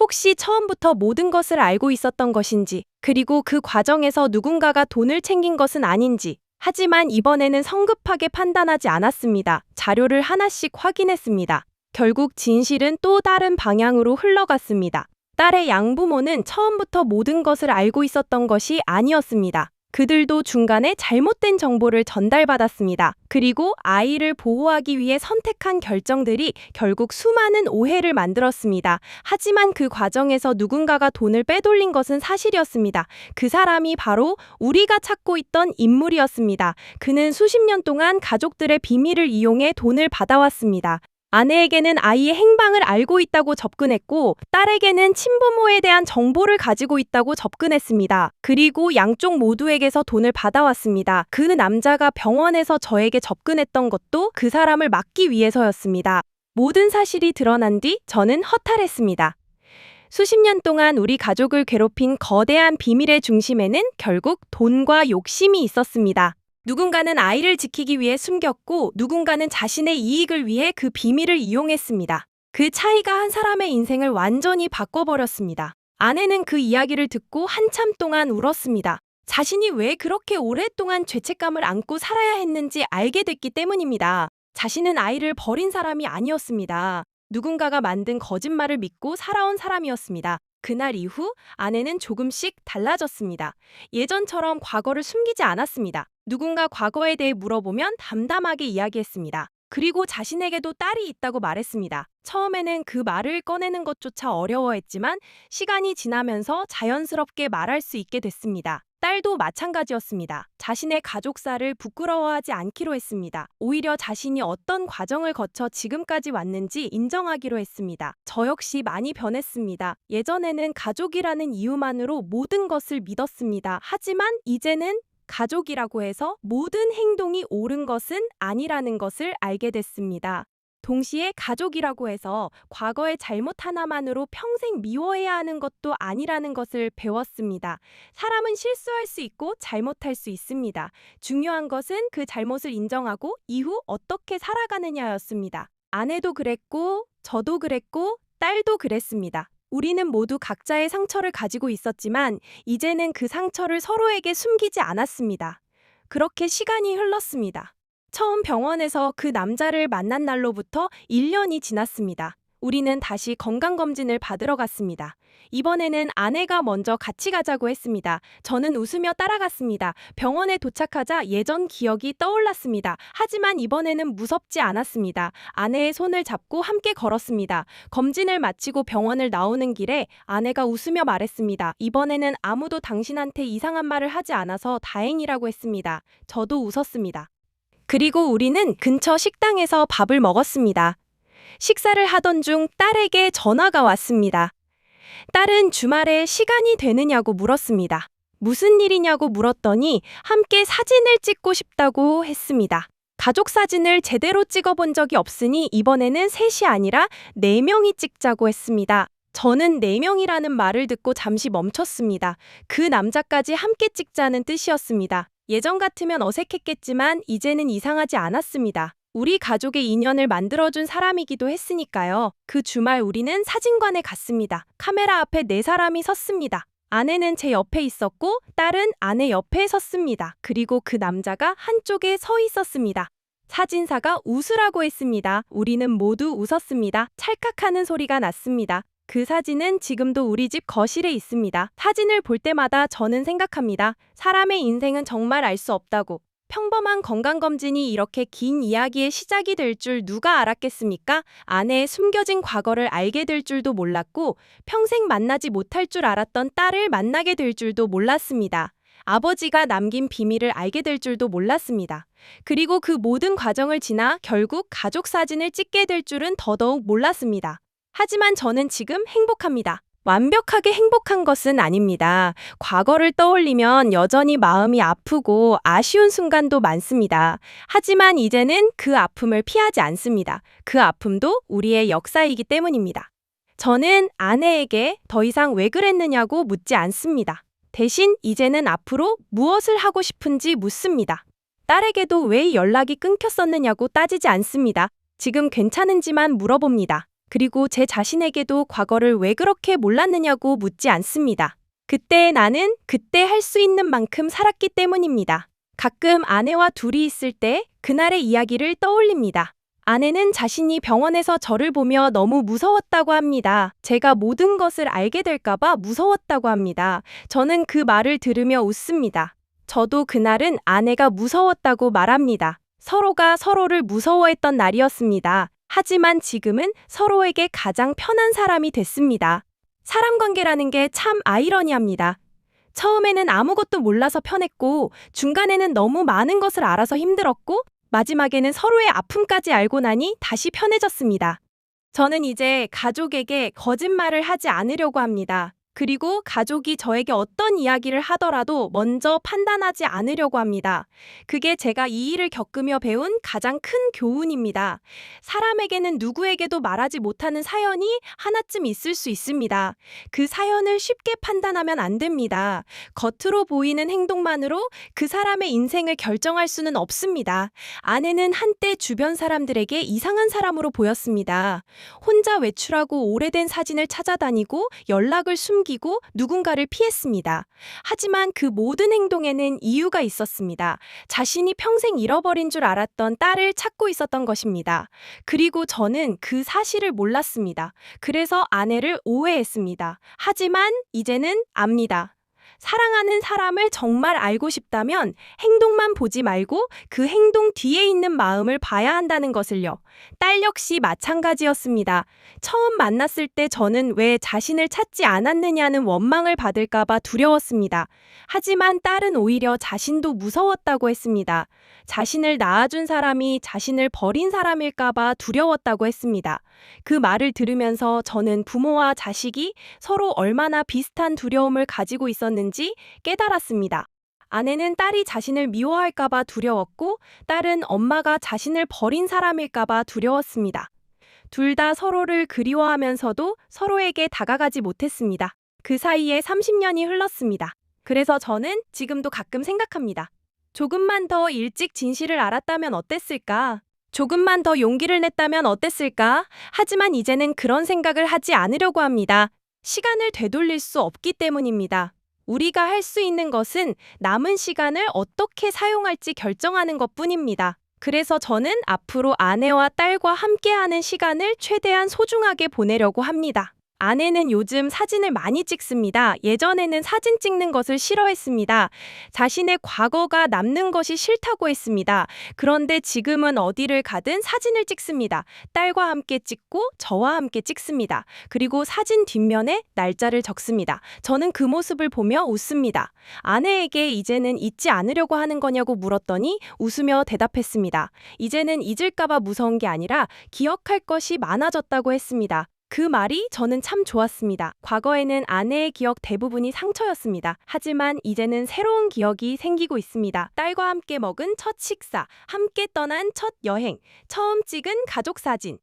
Speaker 1: 혹시 처음부터 모든 것을 알고 있었던 것인지, 그리고 그 과정에서 누군가가 돈을 챙긴 것은 아닌지. 하지만 이번에는 성급하게 판단하지 않았습니다. 자료를 하나씩 확인했습니다. 결국 진실은 또 다른 방향으로 흘러갔습니다. 딸의 양부모는 처음부터 모든 것을 알고 있었던 것이 아니었습니다. 그들도 중간에 잘못된 정보를 전달받았습니다. 그리고 아이를 보호하기 위해 선택한 결정들이 결국 수많은 오해를 만들었습니다. 하지만 그 과정에서 누군가가 돈을 빼돌린 것은 사실이었습니다. 그 사람이 바로 우리가 찾고 있던 인물이었습니다. 그는 수십 년 동안 가족들의 비밀을 이용해 돈을 받아왔습니다. 아내에게는 아이의 행방을 알고 있다고 접근했고 딸에게는 친부모에 대한 정보를 가지고 있다고 접근했습니다. 그리고 양쪽 모두에게서 돈을 받아왔습니다. 그 남자가 병원에서 저에게 접근했던 것도 그 사람을 막기 위해서였습니다. 모든 사실이 드러난 뒤 저는 허탈했습니다. 수십 년 동안 우리 가족을 괴롭힌 거대한 비밀의 중심에는 결국 돈과 욕심이 있었습니다. 누군가는 아이를 지키기 위해 숨겼고 누군가는 자신의 이익을 위해 그 비밀을 이용했습니다. 그 차이가 한 사람의 인생을 완전히 바꿔버렸습니다. 아내는 그 이야기를 듣고 한참 동안 울었습니다. 자신이 왜 그렇게 오랫동안 죄책감을 안고 살아야 했는지 알게 됐기 때문입니다. 자신은 아이를 버린 사람이 아니었습니다. 누군가가 만든 거짓말을 믿고 살아온 사람이었습니다. 그날 이후 아내는 조금씩 달라졌습니다. 예전처럼 과거를 숨기지 않았습니다. 누군가 과거에 대해 물어보면 담담하게 이야기했습니다. 그리고 자신에게도 딸이 있다고 말했습니다. 처음에는 그 말을 꺼내는 것조차 어려워했지만 시간이 지나면서 자연스럽게 말할 수 있게 됐습니다. 딸도 마찬가지였습니다. 자신의 가족사를 부끄러워하지 않기로 했습니다. 오히려 자신이 어떤 과정을 거쳐 지금까지 왔는지 인정하기로 했습니다. 저 역시 많이 변했습니다. 예전에는 가족이라는 이유만으로 모든 것을 믿었습니다. 하지만 이제는 가족이라고 해서 모든 행동이 옳은 것은 아니라는 것을 알게 됐습니다. 동시에 가족이라고 해서 과거의 잘못 하나만으로 평생 미워해야 하는 것도 아니라는 것을 배웠습니다. 사람은 실수할 수 있고 잘못할 수 있습니다. 중요한 것은 그 잘못을 인정하고 이후 어떻게 살아가느냐였습니다. 아내도 그랬고, 저도 그랬고, 딸도 그랬습니다. 우리는 모두 각자의 상처를 가지고 있었지만 이제는 그 상처를 서로에게 숨기지 않았습니다. 그렇게 시간이 흘렀습니다. 처음 병원에서 그 남자를 만난 날로부터 1년이 지났습니다. 우리는 다시 건강검진을 받으러 갔습니다. 이번에는 아내가 먼저 같이 가자고 했습니다. 저는 웃으며 따라갔습니다. 병원에 도착하자 예전 기억이 떠올랐습니다. 하지만 이번에는 무섭지 않았습니다. 아내의 손을 잡고 함께 걸었습니다. 검진을 마치고 병원을 나오는 길에 아내가 웃으며 말했습니다. 이번에는 아무도 당신한테 이상한 말을 하지 않아서 다행이라고 했습니다. 저도 웃었습니다. 그리고 우리는 근처 식당에서 밥을 먹었습니다. 식사를 하던 중 딸에게 전화가 왔습니다. 딸은 주말에 시간이 되느냐고 물었습니다. 무슨 일이냐고 물었더니 함께 사진을 찍고 싶다고 했습니다. 가족 사진을 제대로 찍어본 적이 없으니 이번에는 셋이 아니라 4명이 찍자고 했습니다. 저는 4명이라는 말을 듣고 잠시 멈췄습니다. 그 남자까지 함께 찍자는 뜻이었습니다. 예전 같으면 어색했겠지만 이제는 이상하지 않았습니다. 우리 가족의 인연을 만들어준 사람이기도 했으니까요. 그 주말 우리는 사진관에 갔습니다. 카메라 앞에 4사람이 섰습니다. 아내는 제 옆에 있었고 딸은 아내 옆에 섰습니다. 그리고 그 남자가 한쪽에 서 있었습니다. 사진사가 웃으라고 했습니다. 우리는 모두 웃었습니다. 찰칵하는 소리가 났습니다. 그 사진은 지금도 우리 집 거실에 있습니다. 사진을 볼 때마다 저는 생각합니다. 사람의 인생은 정말 알 수 없다고. 평범한 건강검진이 이렇게 긴 이야기의 시작이 될 줄 누가 알았겠습니까? 아내의 숨겨진 과거를 알게 될 줄도 몰랐고 평생 만나지 못할 줄 알았던 딸을 만나게 될 줄도 몰랐습니다. 아버지가 남긴 비밀을 알게 될 줄도 몰랐습니다. 그리고 그 모든 과정을 지나 결국 가족 사진을 찍게 될 줄은 더더욱 몰랐습니다. 하지만 저는 지금 행복합니다. 완벽하게 행복한 것은 아닙니다. 과거를 떠올리면 여전히 마음이 아프고 아쉬운 순간도 많습니다. 하지만 이제는 그 아픔을 피하지 않습니다. 그 아픔도 우리의 역사이기 때문입니다. 저는 아내에게 더 이상 왜 그랬느냐고 묻지 않습니다. 대신 이제는 앞으로 무엇을 하고 싶은지 묻습니다. 딸에게도 왜 연락이 끊겼었느냐고 따지지 않습니다. 지금 괜찮은지만 물어봅니다. 그리고 제 자신에게도 과거를 왜 그렇게 몰랐느냐고 묻지 않습니다. 그때 나는 그때 할 수 있는 만큼 살았기 때문입니다. 가끔 아내와 둘이 있을 때 그날의 이야기를 떠올립니다. 아내는 자신이 병원에서 저를 보며 너무 무서웠다고 합니다. 제가 모든 것을 알게 될까봐 무서웠다고 합니다. 저는 그 말을 들으며 웃습니다. 저도 그날은 아내가 무서웠다고 말합니다. 서로가 서로를 무서워했던 날이었습니다. 하지만 지금은 서로에게 가장 편한 사람이 됐습니다. 사람 관계라는 게 참 아이러니합니다. 처음에는 아무것도 몰라서 편했고, 중간에는 너무 많은 것을 알아서 힘들었고, 마지막에는 서로의 아픔까지 알고 나니 다시 편해졌습니다. 저는 이제 가족에게 거짓말을 하지 않으려고 합니다. 그리고 가족이 저에게 어떤 이야기를 하더라도 먼저 판단하지 않으려고 합니다. 그게 제가 이 일을 겪으며 배운 가장 큰 교훈입니다. 사람에게는 누구에게도 말하지 못하는 사연이 하나쯤 있을 수 있습니다. 그 사연을 쉽게 판단하면 안 됩니다. 겉으로 보이는 행동만으로 그 사람의 인생을 결정할 수는 없습니다. 아내는 한때 주변 사람들에게 이상한 사람으로 보였습니다. 혼자 외출하고 오래된 사진을 찾아다니고 연락을 숨기고 누군가를 피했습니다. 하지만 그 모든 행동에는 이유가 있었습니다. 자신이 평생 잃어버린 줄 알았던 딸을 찾고 있었던 것입니다. 그리고 저는 그 사실을 몰랐습니다. 그래서 아내를 오해했습니다. 하지만 이제는 압니다. 사랑하는 사람을 정말 알고 싶다면 행동만 보지 말고 그 행동 뒤에 있는 마음을 봐야 한다는 것을요. 딸 역시 마찬가지였습니다. 처음 만났을 때 저는 왜 자신을 찾지 않았느냐는 원망을 받을까봐 두려웠습니다. 하지만 딸은 오히려 자신도 무서웠다고 했습니다. 자신을 낳아준 사람이 자신을 버린 사람일까봐 두려웠다고 했습니다. 그 말을 들으면서 저는 부모와 자식이 서로 얼마나 비슷한 두려움을 가지고 있었는지 깨달았습니다. 아내는 딸이 자신을 미워할까봐 두려웠고, 딸은 엄마가 자신을 버린 사람일까봐 두려웠습니다. 둘 다 서로를 그리워하면서도 서로에게 다가가지 못했습니다. 그 사이에 30년이 흘렀습니다. 그래서 저는 지금도 가끔 생각합니다. 조금만 더 일찍 진실을 알았다면 어땠을까? 조금만 더 용기를 냈다면 어땠을까? 하지만 이제는 그런 생각을 하지 않으려고 합니다. 시간을 되돌릴 수 없기 때문입니다. 우리가 할 수 있는 것은 남은 시간을 어떻게 사용할지 결정하는 것뿐입니다. 그래서 저는 앞으로 아내와 딸과 함께하는 시간을 최대한 소중하게 보내려고 합니다. 아내는 요즘 사진을 많이 찍습니다. 예전에는 사진 찍는 것을 싫어했습니다. 자신의 과거가 남는 것이 싫다고 했습니다. 그런데 지금은 어디를 가든 사진을 찍습니다. 딸과 함께 찍고 저와 함께 찍습니다. 그리고 사진 뒷면에 날짜를 적습니다. 저는 그 모습을 보며 웃습니다. 아내에게 이제는 잊지 않으려고 하는 거냐고 물었더니 웃으며 대답했습니다. 이제는 잊을까봐 무서운 게 아니라 기억할 것이 많아졌다고 했습니다. 그 말이 저는 참 좋았습니다. 과거에는 아내의 기억 대부분이 상처였습니다. 하지만 이제는 새로운 기억이 생기고 있습니다. 딸과 함께 먹은 첫 식사, 함께 떠난 첫 여행, 처음 찍은 가족 사진.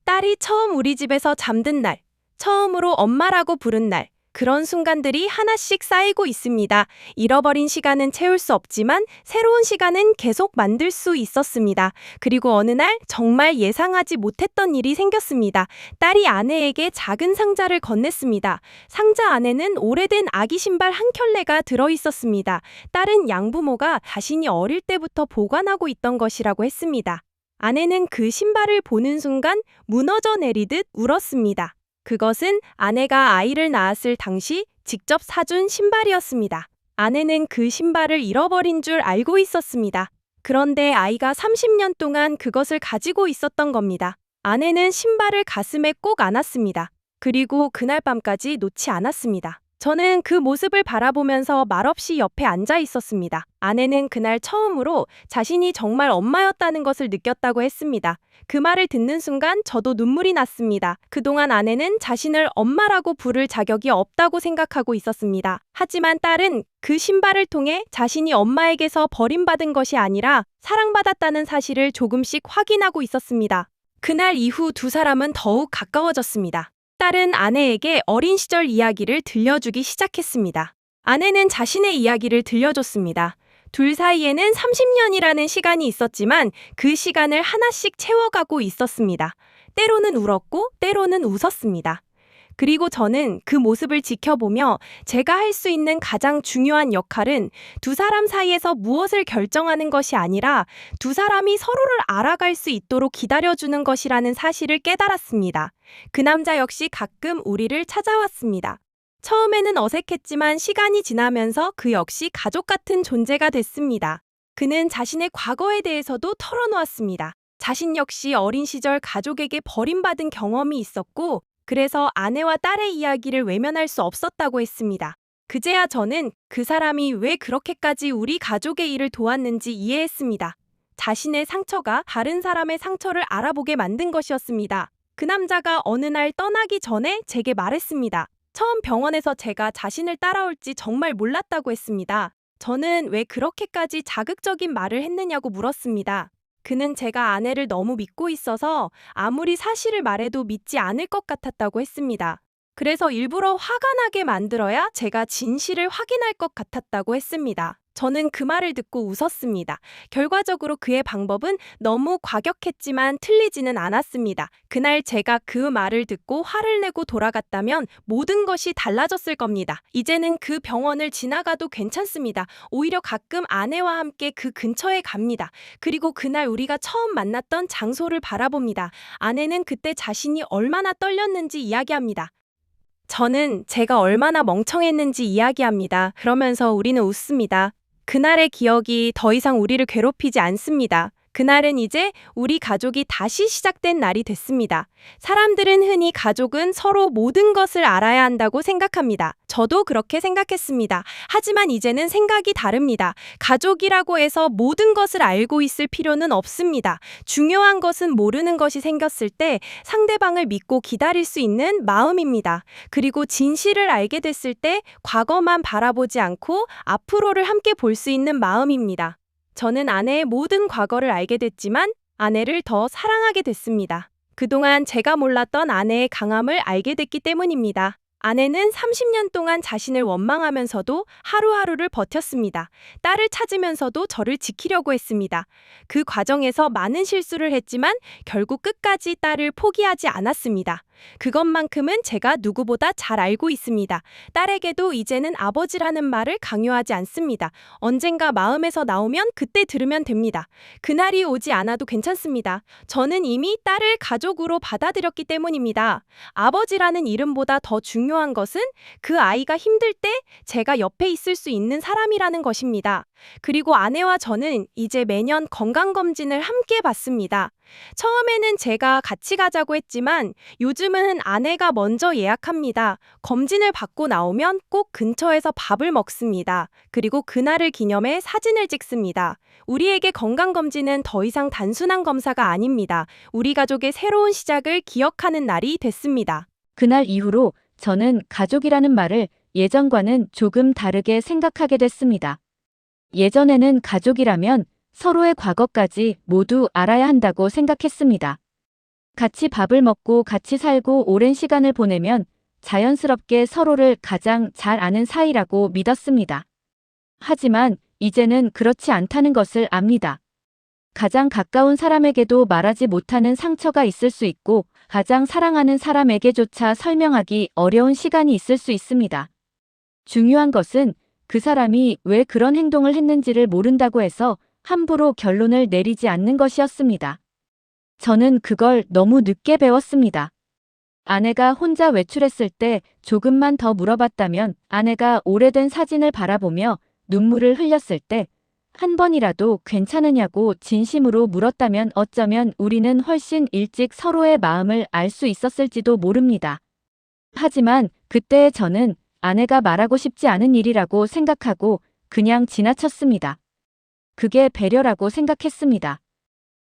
Speaker 1: 딸이 처음 우리 집에서 잠든 날, 처음으로 엄마라고 부른 날, 그런 순간들이 하나씩 쌓이고 있습니다. 잃어버린 시간은 채울 수 없지만 새로운 시간은 계속 만들 수 있었습니다. 그리고 어느 날 정말 예상하지 못했던 일이 생겼습니다. 딸이 아내에게 작은 상자를 건넸습니다. 상자 안에는 오래된 아기 신발 한 켤레가 들어있었습니다. 딸은 양부모가 자신이 어릴 때부터 보관하고 있던 것이라고 했습니다. 아내는 그 신발을 보는 순간 무너져 내리듯 울었습니다. 그것은 아내가 아이를 낳았을 당시 직접 사준 신발이었습니다. 아내는 그 신발을 잃어버린 줄 알고 있었습니다. 그런데 아이가 30년 동안 그것을 가지고 있었던 겁니다. 아내는 신발을 가슴에 꼭 안았습니다. 그리고 그날 밤까지 놓지 않았습니다. 저는 그 모습을 바라보면서 말없이 옆에 앉아 있었습니다. 아내는 그날 처음으로 자신이 정말 엄마였다는 것을 느꼈다고 했습니다. 그 말을 듣는 순간 저도 눈물이 났습니다. 그동안 아내는 자신을 엄마라고 부를 자격이 없다고 생각하고 있었습니다. 하지만 딸은 그 신발을 통해 자신이 엄마에게서 버림받은 것이 아니라 사랑받았다는 사실을 조금씩 확인하고 있었습니다. 그날 이후 두 사람은 더욱 가까워졌습니다. 딸은 아내에게 어린 시절 이야기를 들려주기 시작했습니다. 아내는 자신의 이야기를 들려줬습니다. 둘 사이에는 30년이라는 시간이 있었지만 그 시간을 하나씩 채워가고 있었습니다. 때로는 울었고 때로는 웃었습니다. 그리고 저는 그 모습을 지켜보며 제가 할 수 있는 가장 중요한 역할은 두 사람 사이에서 무엇을 결정하는 것이 아니라 두 사람이 서로를 알아갈 수 있도록 기다려주는 것이라는 사실을 깨달았습니다. 그 남자 역시 가끔 우리를 찾아왔습니다. 처음에는 어색했지만 시간이 지나면서 그 역시 가족 같은 존재가 됐습니다. 그는 자신의 과거에 대해서도 털어놓았습니다. 자신 역시 어린 시절 가족에게 버림받은 경험이 있었고 그래서 아내와 딸의 이야기를 외면할 수 없었다고 했습니다. 그제야 저는 그 사람이 왜 그렇게까지 우리 가족의 일을 도왔는지 이해했습니다. 자신의 상처가 다른 사람의 상처를 알아보게 만든 것이었습니다. 그 남자가 어느 날 떠나기 전에 제게 말했습니다. 처음 병원에서 제가 자신을 따라올지 정말 몰랐다고 했습니다. 저는 왜 그렇게까지 자극적인 말을 했느냐고 물었습니다. 그는 제가 아내를 너무 믿고 있어서 아무리 사실을 말해도 믿지 않을 것 같았다고 했습니다. 그래서 일부러 화가 나게 만들어야 제가 진실을 확인할 것 같았다고 했습니다. 저는 그 말을 듣고 웃었습니다. 결과적으로 그의 방법은 너무 과격했지만 틀리지는 않았습니다. 그날 제가 그 말을 듣고 화를 내고 돌아갔다면 모든 것이 달라졌을 겁니다. 이제는 그 병원을 지나가도 괜찮습니다. 오히려 가끔 아내와 함께 그 근처에 갑니다. 그리고 그날 우리가 처음 만났던 장소를 바라봅니다. 아내는 그때 자신이 얼마나 떨렸는지 이야기합니다. 저는 제가 얼마나 멍청했는지 이야기합니다. 그러면서 우리는 웃습니다. 그날의 기억이 더 이상 우리를 괴롭히지 않습니다. 그날은 이제 우리 가족이 다시 시작된 날이 됐습니다. 사람들은 흔히 가족은 서로 모든 것을 알아야 한다고 생각합니다. 저도 그렇게 생각했습니다. 하지만 이제는 생각이 다릅니다. 가족이라고 해서 모든 것을 알고 있을 필요는 없습니다. 중요한 것은 모르는 것이 생겼을 때 상대방을 믿고 기다릴 수 있는 마음입니다. 그리고 진실을 알게 됐을 때 과거만 바라보지 않고 앞으로를 함께 볼 수 있는 마음입니다. 저는 아내의 모든 과거를 알게 됐지만 아내를 더 사랑하게 됐습니다. 그동안 제가 몰랐던 아내의 강함을 알게 됐기 때문입니다. 아내는 30년 동안 자신을 원망하면서도 하루하루를 버텼습니다. 딸을 찾으면서도 저를 지키려고 했습니다. 그 과정에서 많은 실수를 했지만 결국 끝까지 딸을 포기하지 않았습니다. 그것만큼은 제가 누구보다 잘 알고 있습니다. 딸에게도 이제는 아버지라는 말을 강요하지 않습니다. 언젠가 마음에서 나오면 그때 들으면 됩니다. 그날이 오지 않아도 괜찮습니다. 저는 이미 딸을 가족으로 받아들였기 때문입니다. 아버지라는 이름보다 더 중요한 것은 그 아이가 힘들 때 제가 옆에 있을 수 있는 사람이라는 것입니다. 그리고 아내와 저는 이제 매년 건강검진을 함께 받습니다. 처음에는 제가 같이 가자고 했지만 요즘은 아내가 먼저 예약합니다. 검진을 받고 나오면 꼭 근처에서 밥을 먹습니다. 그리고 그날을 기념해 사진을 찍습니다. 우리에게 건강검진은 더 이상 단순한 검사가 아닙니다. 우리 가족의 새로운 시작을 기억하는 날이 됐습니다.
Speaker 2: 그날 이후로 저는 가족이라는 말을 예전과는 조금 다르게 생각하게 됐습니다. 예전에는 가족이라면 서로의 과거까지 모두 알아야 한다고 생각했습니다. 같이 밥을 먹고 같이 살고 오랜 시간을 보내면 자연스럽게 서로를 가장 잘 아는 사이라고 믿었습니다. 하지만 이제는 그렇지 않다는 것을 압니다. 가장 가까운 사람에게도 말하지 못하는 상처가 있을 수 있고 가장 사랑하는 사람에게조차 설명하기 어려운 시간이 있을 수 있습니다. 중요한 것은 그 사람이 왜 그런 행동을 했는지를 모른다고 해서 함부로 결론을 내리지 않는 것이었습니다. 저는 그걸 너무 늦게 배웠습니다. 아내가 혼자 외출했을 때 조금만 더 물어봤다면, 아내가 오래된 사진을 바라보며 눈물을 흘렸을 때 한 번이라도 괜찮으냐고 진심으로 물었다면 어쩌면 우리는 훨씬 일찍 서로의 마음을 알 수 있었을지도 모릅니다. 하지만 그때의 저는 아내가 말하고 싶지 않은 일이라고 생각하고 그냥 지나쳤습니다. 그게 배려라고 생각했습니다.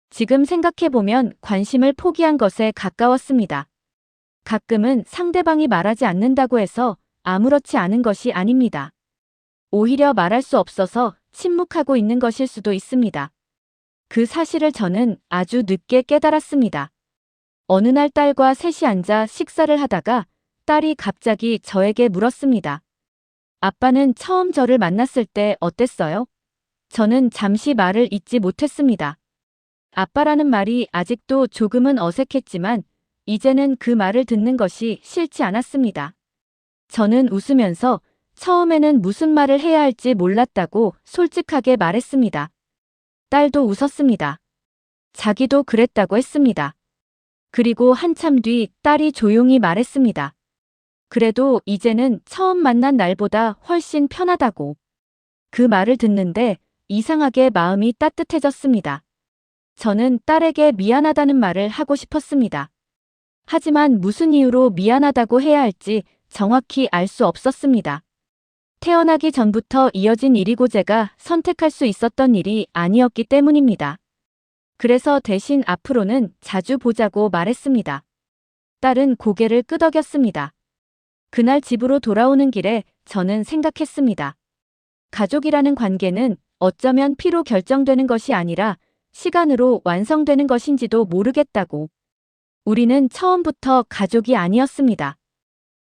Speaker 2: 지금 생각해보면 관심을 포기한 것에 가까웠습니다. 가끔은 상대방이 말하지 않는다고 해서 아무렇지 않은 것이 아닙니다. 오히려 말할 수 없어서 침묵하고 있는 것일 수도 있습니다. 그 사실을 저는 아주 늦게 깨달았습니다. 어느 날 딸과 셋이 앉아 식사를 하다가 딸이 갑자기 저에게 물었습니다. 아빠는 처음 저를 만났을 때 어땠어요? 저는 잠시 말을 잇지 못했습니다. 아빠라는 말이 아직도 조금은 어색했지만 이제는 그 말을 듣는 것이 싫지 않았습니다. 저는 웃으면서 처음에는 무슨 말을 해야 할지 몰랐다고 솔직하게 말했습니다. 딸도 웃었습니다. 자기도 그랬다고 했습니다. 그리고 한참 뒤 딸이 조용히 말했습니다. 그래도 이제는 처음 만난 날보다 훨씬 편하다고. 그 말을 듣는데 이상하게 마음이 따뜻해졌습니다. 저는 딸에게 미안하다는 말을 하고 싶었습니다. 하지만 무슨 이유로 미안하다고 해야 할지 정확히 알 수 없었습니다. 태어나기 전부터 이어진 일이고 제가 선택할 수 있었던 일이 아니었기 때문입니다. 그래서 대신 앞으로는 자주 보자고 말했습니다. 딸은 고개를 끄덕였습니다. 그날 집으로 돌아오는 길에 저는 생각했습니다. 가족이라는 관계는 어쩌면 피로 결정되는 것이 아니라 시간으로 완성되는 것인지도 모르겠다고. 우리는 처음부터 가족이 아니었습니다.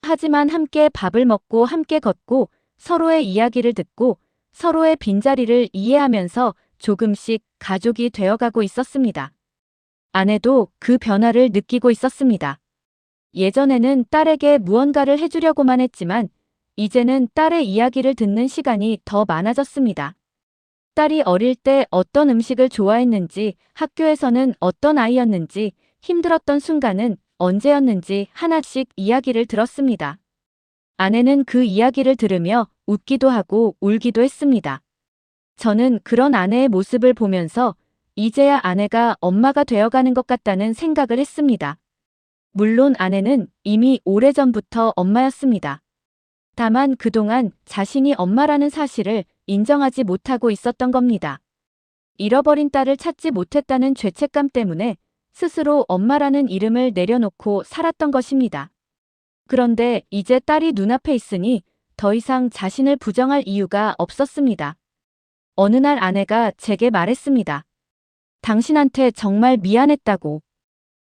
Speaker 2: 하지만 함께 밥을 먹고 함께 걷고 서로의 이야기를 듣고 서로의 빈자리를 이해하면서 조금씩 가족이 되어가고 있었습니다. 아내도 그 변화를 느끼고 있었습니다. 예전에는 딸에게 무언가를 해주려고만 했지만 이제는 딸의 이야기를 듣는 시간이 더 많아졌습니다. 딸이 어릴 때 어떤 음식을 좋아했는지, 학교에서는 어떤 아이였는지, 힘들었던 순간은 언제였는지 하나씩 이야기를 들었습니다. 아내는 그 이야기를 들으며 웃기도 하고 울기도 했습니다. 저는 그런 아내의 모습을 보면서 이제야 아내가 엄마가 되어가는 것 같다는 생각을 했습니다. 물론 아내는 이미 오래전부터 엄마였습니다. 다만 그동안 자신이 엄마라는 사실을 인정하지 못하고 있었던 겁니다. 잃어버린 딸을 찾지 못했다는 죄책감 때문에 스스로 엄마라는 이름을 내려놓고 살았던 것입니다. 그런데 이제 딸이 눈앞에 있으니 더 이상 자신을 부정할 이유가 없었습니다. 어느 날 아내가 제게 말했습니다. 당신한테 정말 미안했다고.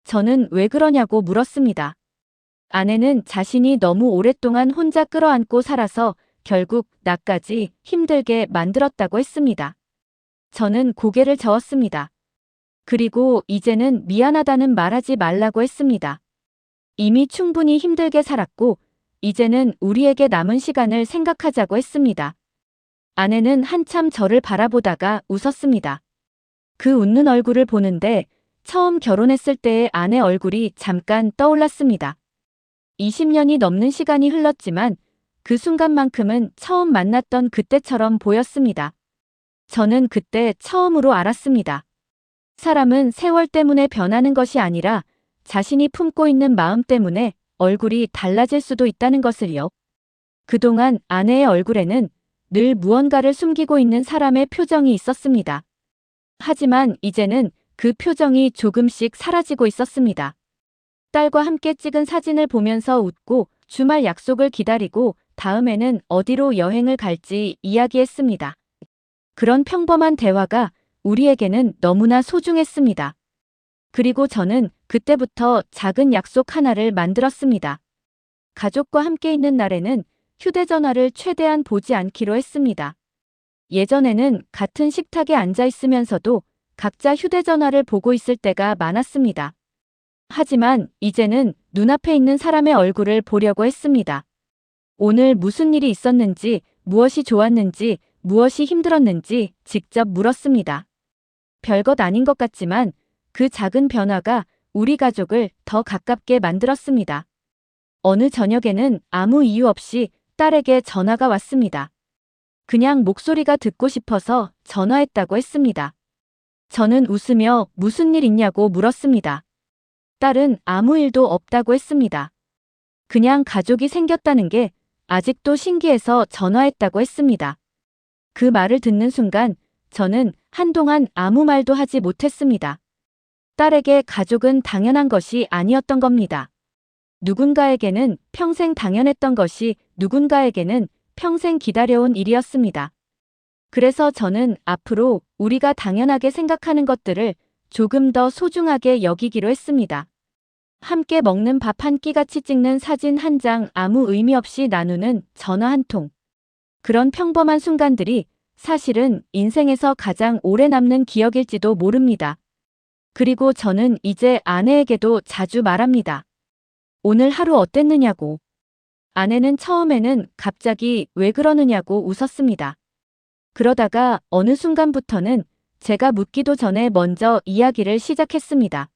Speaker 2: 저는 왜 그러냐고 물었습니다. 아내는 자신이 너무 오랫동안 혼자 끌어안고 살아서 결국 나까지 힘들게 만들었다고 했습니다. 저는 고개를 저었습니다. 그리고 이제는 미안하다는 말하지 말라고 했습니다. 이미 충분히 힘들게 살았고 이제는 우리에게 남은 시간을 생각하자고 했습니다. 아내는 한참 저를 바라보다가 웃었습니다. 그 웃는 얼굴을 보는데 처음 결혼했을 때의 아내 얼굴이 잠깐 떠올랐습니다. 20년이 넘는 시간이 흘렀지만 그 순간만큼은 처음 만났던 그때처럼 보였습니다. 저는 그때 처음으로 알았습니다. 사람은 세월 때문에 변하는 것이 아니라 자신이 품고 있는 마음 때문에 얼굴이 달라질 수도 있다는 것을요. 그동안 아내의 얼굴에는 늘 무언가를 숨기고 있는 사람의 표정이 있었습니다. 하지만 이제는 그 표정이 조금씩 사라지고 있었습니다. 딸과 함께 찍은 사진을 보면서 웃고 주말 약속을 기다리고 다음에는 어디로 여행을 갈지 이야기했습니다. 그런 평범한 대화가 우리에게는 너무나 소중했습니다. 그리고 저는 그때부터 작은 약속 하나를 만들었습니다. 가족과 함께 있는 날에는 휴대전화를 최대한 보지 않기로 했습니다. 예전에는 같은 식탁에 앉아 있으면서도 각자 휴대전화를 보고 있을 때가 많았습니다. 하지만 이제는 눈앞에 있는 사람의 얼굴을 보려고 했습니다. 오늘 무슨 일이 있었는지, 무엇이 좋았는지, 무엇이 힘들었는지 직접 물었습니다. 별것 아닌 것 같지만 그 작은 변화가 우리 가족을 더 가깝게 만들었습니다. 어느 저녁에는 아무 이유 없이 딸에게 전화가 왔습니다. 그냥 목소리가 듣고 싶어서 전화했다고 했습니다. 저는 웃으며 무슨 일 있냐고 물었습니다. 딸은 아무 일도 없다고 했습니다. 그냥 가족이 생겼다는 게 아직도 신기해서 전화했다고 했습니다. 그 말을 듣는 순간 저는 한동안 아무 말도 하지 못했습니다. 딸에게 가족은 당연한 것이 아니었던 겁니다. 누군가에게는 평생 당연했던 것이 누군가에게는 평생 기다려온 일이었습니다. 그래서 저는 앞으로 우리가 당연하게 생각하는 것들을 조금 더 소중하게 여기기로 했습니다. 함께 먹는 밥 한 끼 같이 찍는 사진 한 장, 아무 의미 없이 나누는 전화 한 통. 그런 평범한 순간들이 사실은 인생에서 가장 오래 남는 기억일지도 모릅니다. 그리고 저는 이제 아내에게도 자주 말합니다. 오늘 하루 어땠느냐고. 아내는 처음에는 갑자기 왜 그러느냐고 웃었습니다. 그러다가 어느 순간부터는 제가 묻기도 전에 먼저 이야기를 시작했습니다.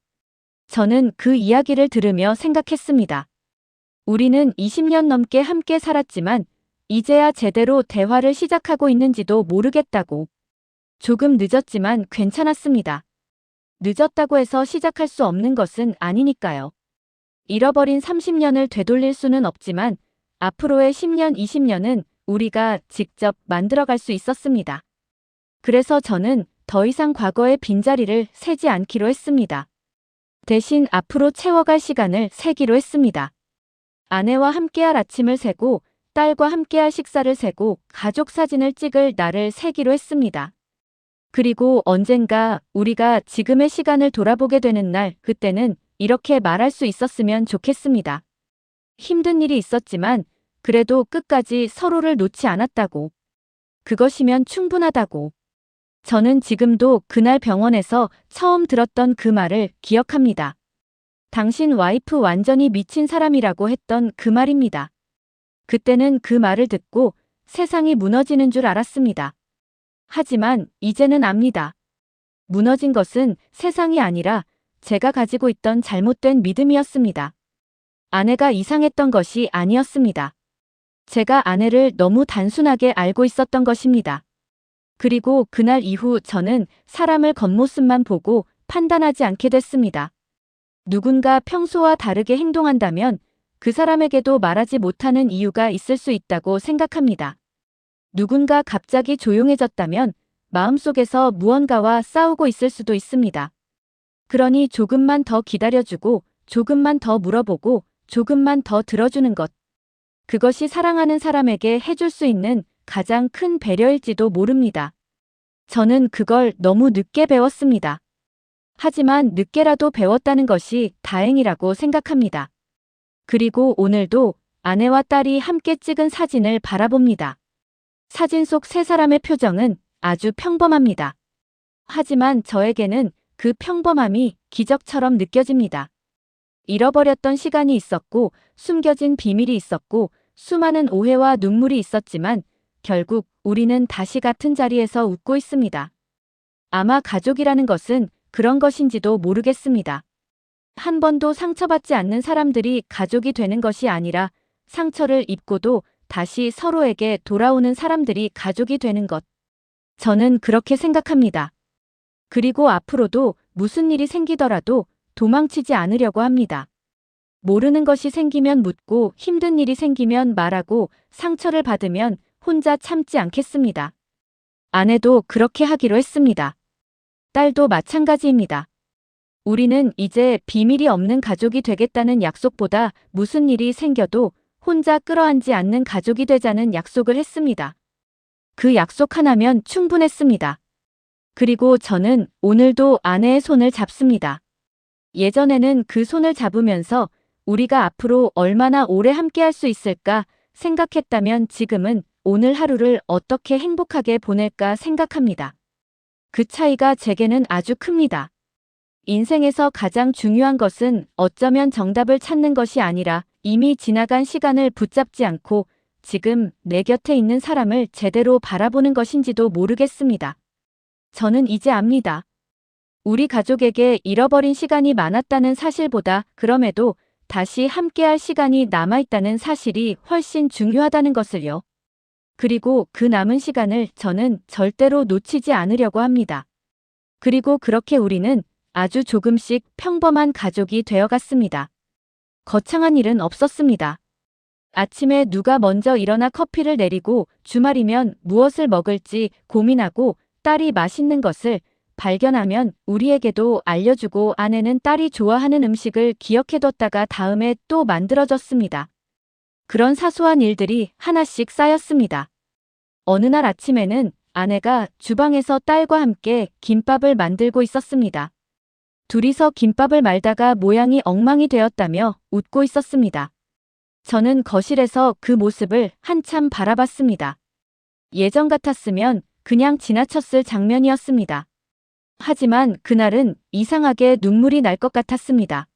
Speaker 2: 저는 그 이야기를 들으며 생각했습니다. 우리는 20년 넘게 함께 살았지만 이제야 제대로 대화를 시작하고 있는지도 모르겠다고. 조금 늦었지만 괜찮았습니다. 늦었다고 해서 시작할 수 없는 것은 아니니까요. 잃어버린 30년을 되돌릴 수는 없지만 앞으로의 10년, 20년은 우리가 직접 만들어갈 수 있었습니다. 그래서 저는 더 이상 과거의 빈자리를 세지 않기로 했습니다. 대신 앞으로 채워갈 시간을 세기로 했습니다. 아내와 함께할 아침을 세고 딸과 함께할 식사를 세고 가족 사진을 찍을 날을 세기로 했습니다. 그리고 언젠가 우리가 지금의 시간을 돌아보게 되는 날, 그때는 이렇게 말할 수 있었으면 좋겠습니다. 힘든 일이 있었지만 그래도 끝까지 서로를 놓지 않았다고. 그것이면 충분하다고. 저는 지금도 그날 병원에서 처음 들었던 그 말을 기억합니다. 당신 와이프 완전히 미친 사람이라고 했던 그 말입니다. 그때는 그 말을 듣고 세상이 무너지는 줄 알았습니다. 하지만 이제는 압니다. 무너진 것은 세상이 아니라 제가 가지고 있던 잘못된 믿음이었습니다. 아내가 이상했던 것이 아니었습니다. 제가 아내를 너무 단순하게 알고 있었던 것입니다. 그리고 그날 이후 저는 사람을 겉모습만 보고 판단하지 않게 됐습니다. 누군가 평소와 다르게 행동한다면 그 사람에게도 말하지 못하는 이유가 있을 수 있다고 생각합니다. 누군가 갑자기 조용해졌다면 마음속에서 무언가와 싸우고 있을 수도 있습니다. 그러니 조금만 더 기다려주고 조금만 더 물어보고 조금만 더 들어주는 것. 그것이 사랑하는 사람에게 해줄 수 있는 가장 큰 배려일지도 모릅니다. 저는 그걸 너무 늦게 배웠습니다. 하지만 늦게라도 배웠다는 것이 다행이라고 생각합니다. 그리고 오늘도 아내와 딸이 함께 찍은 사진을 바라봅니다. 사진 속 세 사람의 표정은 아주 평범합니다. 하지만 저에게는 그 평범함이 기적처럼 느껴집니다. 잃어버렸던 시간이 있었고 숨겨진 비밀이 있었고 수많은 오해와 눈물이 있었지만 결국 우리는 다시 같은 자리에서 웃고 있습니다. 아마 가족이라는 것은 그런 것인지도 모르겠습니다. 한 번도 상처받지 않는 사람들이 가족이 되는 것이 아니라 상처를 입고도 다시 서로에게 돌아오는 사람들이 가족이 되는 것. 저는 그렇게 생각합니다. 그리고 앞으로도 무슨 일이 생기더라도 도망치지 않으려고 합니다. 모르는 것이 생기면 묻고 힘든 일이 생기면 말하고 상처를 받으면 혼자 참지 않겠습니다. 아내도 그렇게 하기로 했습니다. 딸도 마찬가지입니다. 우리는 이제 비밀이 없는 가족이 되겠다는 약속보다 무슨 일이 생겨도 혼자 끌어안지 않는 가족이 되자는 약속을 했습니다. 그 약속 하나면 충분했습니다. 그리고 저는 오늘도 아내의 손을 잡습니다. 예전에는 그 손을 잡으면서 우리가 앞으로 얼마나 오래 함께할 수 있을까 생각했다면 지금은 오늘 하루를 어떻게 행복하게 보낼까 생각합니다. 그 차이가 제게는 아주 큽니다. 인생에서 가장 중요한 것은 어쩌면 정답을 찾는 것이 아니라 이미 지나간 시간을 붙잡지 않고 지금 내 곁에 있는 사람을 제대로 바라보는 것인지도 모르겠습니다. 저는 이제 압니다. 우리 가족에게 잃어버린 시간이 많았다는 사실보다 그럼에도 다시 함께할 시간이 남아있다는 사실이 훨씬 중요하다는 것을요. 그리고 그 남은 시간을 저는 절대로 놓치지 않으려고 합니다. 그리고 그렇게 우리는 아주 조금씩 평범한 가족이 되어갔습니다. 거창한 일은 없었습니다. 아침에 누가 먼저 일어나 커피를 내리고 주말이면 무엇을 먹을지 고민하고 딸이 맛있는 것을 발견하면 우리에게도 알려주고 아내는 딸이 좋아하는 음식을 기억해뒀다가 다음에 또 만들어줬습니다. 그런 사소한 일들이 하나씩 쌓였습니다. 어느 날 아침에는 아내가 주방에서 딸과 함께 김밥을 만들고 있었습니다. 둘이서 김밥을 말다가 모양이 엉망이 되었다며 웃고 있었습니다. 저는 거실에서 그 모습을 한참 바라봤습니다. 예전 같았으면 그냥 지나쳤을 장면이었습니다. 하지만 그날은 이상하게 눈물이 날 것 같았습니다.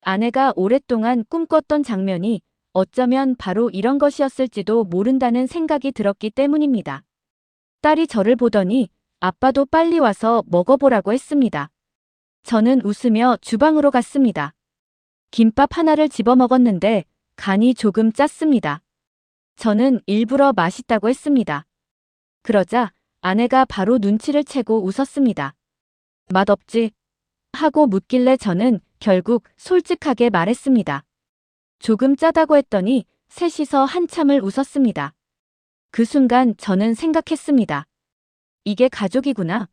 Speaker 2: 아내가 오랫동안 꿈꿨던 장면이 어쩌면 바로 이런 것이었을지도 모른다는 생각이 들었기 때문입니다. 딸이 저를 보더니 아빠도 빨리 와서 먹어보라고 했습니다. 저는 웃으며 주방으로 갔습니다. 김밥 하나를 집어 먹었는데 간이 조금 짰습니다. 저는 일부러 맛있다고 했습니다. 그러자 아내가 바로 눈치를 채고 웃었습니다. 맛없지? 하고 묻길래 저는 결국 솔직하게 말했습니다. 조금 짜다고 했더니 셋이서 한참을 웃었습니다. 그 순간 저는 생각했습니다. 이게 가족이구나.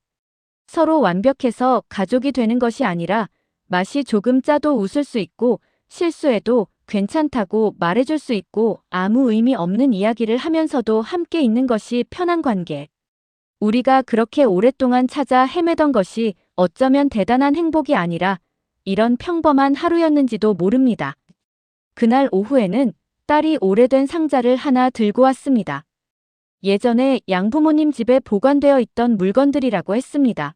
Speaker 2: 서로 완벽해서 가족이 되는 것이 아니라 맛이 조금 짜도 웃을 수 있고 실수해도 괜찮다고 말해줄 수 있고 아무 의미 없는 이야기를 하면서도 함께 있는 것이 편한 관계. 우리가 그렇게 오랫동안 찾아 헤매던 것이 어쩌면 대단한 행복이 아니라 이런 평범한 하루였는지도 모릅니다. 그날 오후에는 딸이 오래된 상자를 하나 들고 왔습니다. 예전에 양부모님 집에 보관되어 있던 물건들이라고 했습니다.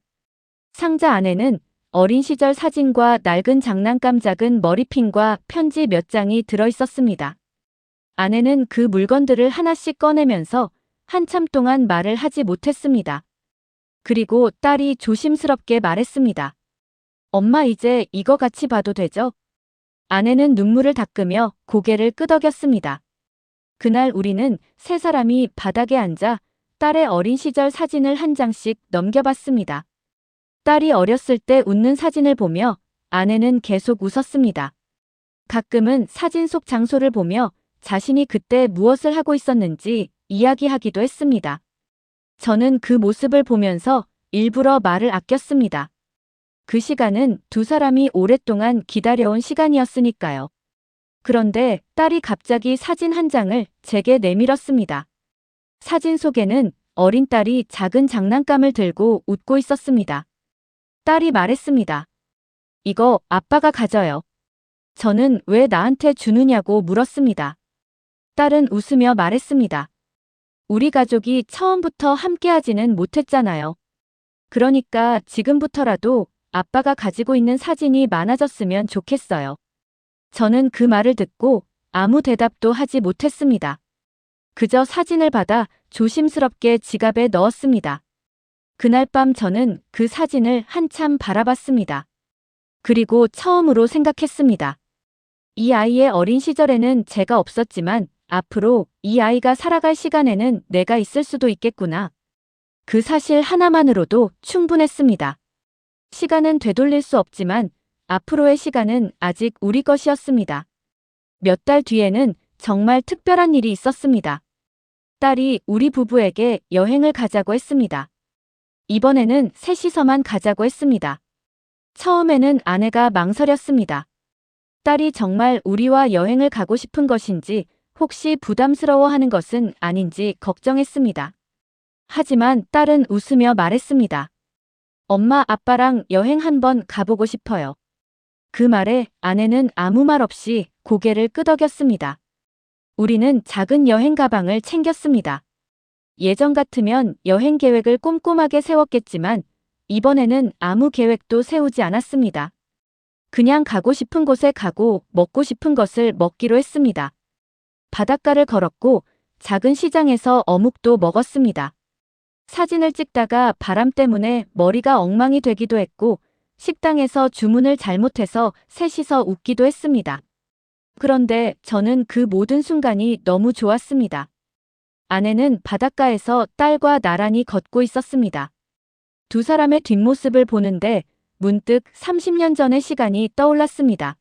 Speaker 2: 상자 안에는 어린 시절 사진과 낡은 장난감, 작은 머리핀과 편지 몇 장이 들어있었습니다. 아내는 그 물건들을 하나씩 꺼내면서 한참 동안 말을 하지 못했습니다. 그리고 딸이 조심스럽게 말했습니다. 엄마, 이제 이거 같이 봐도 되죠? 아내는 눈물을 닦으며 고개를 끄덕였습니다. 그날 우리는 세 사람이 바닥에 앉아 딸의 어린 시절 사진을 한 장씩 넘겨봤습니다. 딸이 어렸을 때 웃는 사진을 보며 아내는 계속 웃었습니다. 가끔은 사진 속 장소를 보며 자신이 그때 무엇을 하고 있었는지 이야기하기도 했습니다. 저는 그 모습을 보면서 일부러 말을 아꼈습니다. 그 시간은 두 사람이 오랫동안 기다려온 시간이었으니까요. 그런데 딸이 갑자기 사진 한 장을 제게 내밀었습니다. 사진 속에는 어린 딸이 작은 장난감을 들고 웃고 있었습니다. 딸이 말했습니다. 이거 아빠가 가져요. 저는 왜 나한테 주느냐고 물었습니다. 딸은 웃으며 말했습니다. 우리 가족이 처음부터 함께하지는 못했잖아요. 그러니까 지금부터라도 아빠가 가지고 있는 사진이 많아졌으면 좋겠어요. 저는 그 말을 듣고 아무 대답도 하지 못했습니다. 그저 사진을 받아 조심스럽게 지갑에 넣었습니다. 그날 밤 저는 그 사진을 한참 바라봤습니다. 그리고 처음으로 생각했습니다. 이 아이의 어린 시절에는 제가 없었지만 앞으로 이 아이가 살아갈 시간에는 내가 있을 수도 있겠구나. 그 사실 하나만으로도 충분했습니다. 시간은 되돌릴 수 없지만 앞으로의 시간은 아직 우리 것이었습니다. 몇 달 뒤에는 정말 특별한 일이 있었습니다. 딸이 우리 부부에게 여행을 가자고 했습니다. 이번에는 셋이서만 가자고 했습니다. 처음에는 아내가 망설였습니다. 딸이 정말 우리와 여행을 가고 싶은 것인지 혹시 부담스러워하는 것은 아닌지 걱정했습니다. 하지만 딸은 웃으며 말했습니다. 엄마, 아빠랑 여행 한번 가보고 싶어요. 그 말에 아내는 아무 말 없이 고개를 끄덕였습니다. 우리는 작은 여행 가방을 챙겼습니다. 예전 같으면 여행 계획을 꼼꼼하게 세웠겠지만 이번에는 아무 계획도 세우지 않았습니다. 그냥 가고 싶은 곳에 가고 먹고 싶은 것을 먹기로 했습니다. 바닷가를 걸었고 작은 시장에서 어묵도 먹었습니다. 사진을 찍다가 바람 때문에 머리가 엉망이 되기도 했고 식당에서 주문을 잘못해서 셋이서 웃기도 했습니다. 그런데 저는 그 모든 순간이 너무 좋았습니다. 아내는 바닷가에서 딸과 나란히 걷고 있었습니다. 두 사람의 뒷모습을 보는데 문득 30년 전의 시간이 떠올랐습니다.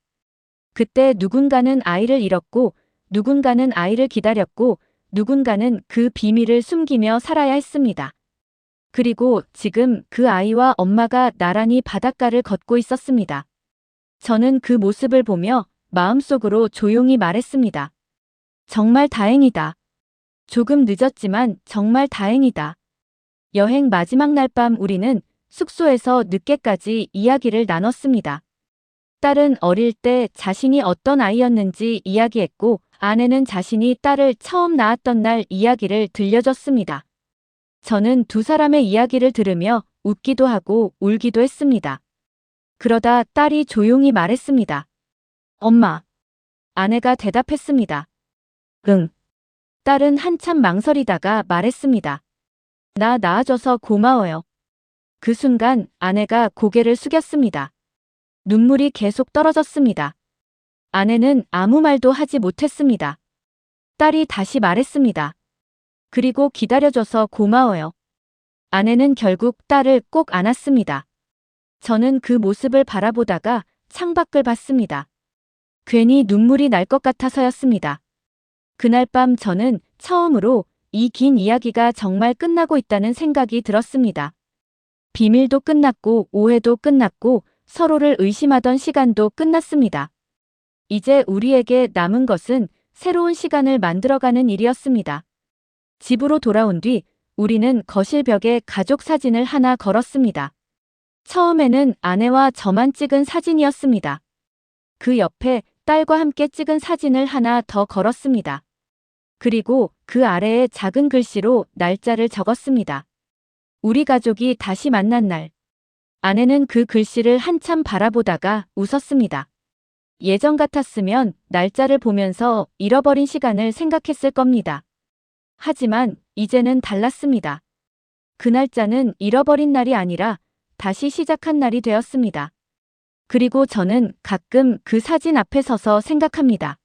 Speaker 2: 그때 누군가는 아이를 잃었고 누군가는 아이를 기다렸고 누군가는 그 비밀을 숨기며 살아야 했습니다. 그리고 지금 그 아이와 엄마가 나란히 바닷가를 걷고 있었습니다. 저는 그 모습을 보며 마음속으로 조용히 말했습니다. 정말 다행이다. 조금 늦었지만 정말 다행이다. 여행 마지막 날 밤 우리는 숙소에서 늦게까지 이야기를 나눴습니다. 딸은 어릴 때 자신이 어떤 아이였는지 이야기했고 아내는 자신이 딸을 처음 낳았던 날 이야기를 들려줬습니다. 저는 두 사람의 이야기를 들으며 웃기도 하고 울기도 했습니다. 그러다 딸이 조용히 말했습니다. 엄마. 아내가 대답했습니다. 응. 딸은 한참 망설이다가 말했습니다. 나 낳아줘서 고마워요. 그 순간 아내가 고개를 숙였습니다. 눈물이 계속 떨어졌습니다. 아내는 아무 말도 하지 못했습니다. 딸이 다시 말했습니다. 그리고 기다려줘서 고마워요. 아내는 결국 딸을 꼭 안았습니다. 저는 그 모습을 바라보다가 창밖을 봤습니다. 괜히 눈물이 날 것 같아서였습니다. 그날 밤 저는 처음으로 이 긴 이야기가 정말 끝나고 있다는 생각이 들었습니다. 비밀도 끝났고 오해도 끝났고 서로를 의심하던 시간도 끝났습니다. 이제 우리에게 남은 것은 새로운 시간을 만들어가는 일이었습니다. 집으로 돌아온 뒤 우리는 거실 벽에 가족 사진을 하나 걸었습니다. 처음에는 아내와 저만 찍은 사진이었습니다. 그 옆에 딸과 함께 찍은 사진을 하나 더 걸었습니다. 그리고 그 아래에 작은 글씨로 날짜를 적었습니다. 우리 가족이 다시 만난 날. 아내는 그 글씨를 한참 바라보다가 웃었습니다. 예전 같았으면 날짜를 보면서 잃어버린 시간을 생각했을 겁니다. 하지만 이제는 달랐습니다. 그 날짜는 잃어버린 날이 아니라 다시 시작한 날이 되었습니다. 그리고 저는 가끔 그 사진 앞에 서서 생각합니다.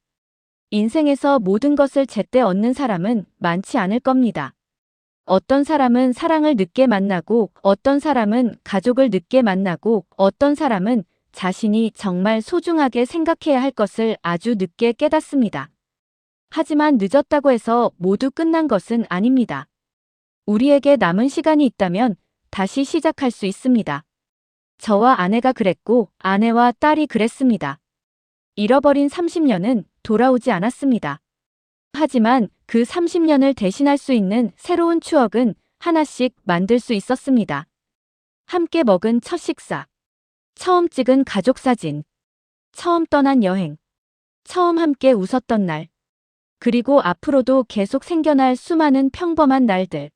Speaker 2: 인생에서 모든 것을 제때 얻는 사람은 많지 않을 겁니다. 어떤 사람은 사랑을 늦게 만나고 어떤 사람은 가족을 늦게 만나고 어떤 사람은 자신이 정말 소중하게 생각해야 할 것을 아주 늦게 깨닫습니다. 하지만 늦었다고 해서 모두 끝난 것은 아닙니다. 우리에게 남은 시간이 있다면 다시 시작할 수 있습니다. 저와 아내가 그랬고 아내와 딸이 그랬습니다. 잃어버린 30년은 돌아오지 않았습니다. 하지만 그 30년을 대신할 수 있는 새로운 추억은 하나씩 만들 수 있었습니다. 함께 먹은 첫 식사, 처음 찍은 가족 사진, 처음 떠난 여행, 처음 함께 웃었던 날, 그리고 앞으로도 계속 생겨날 수많은 평범한 날들.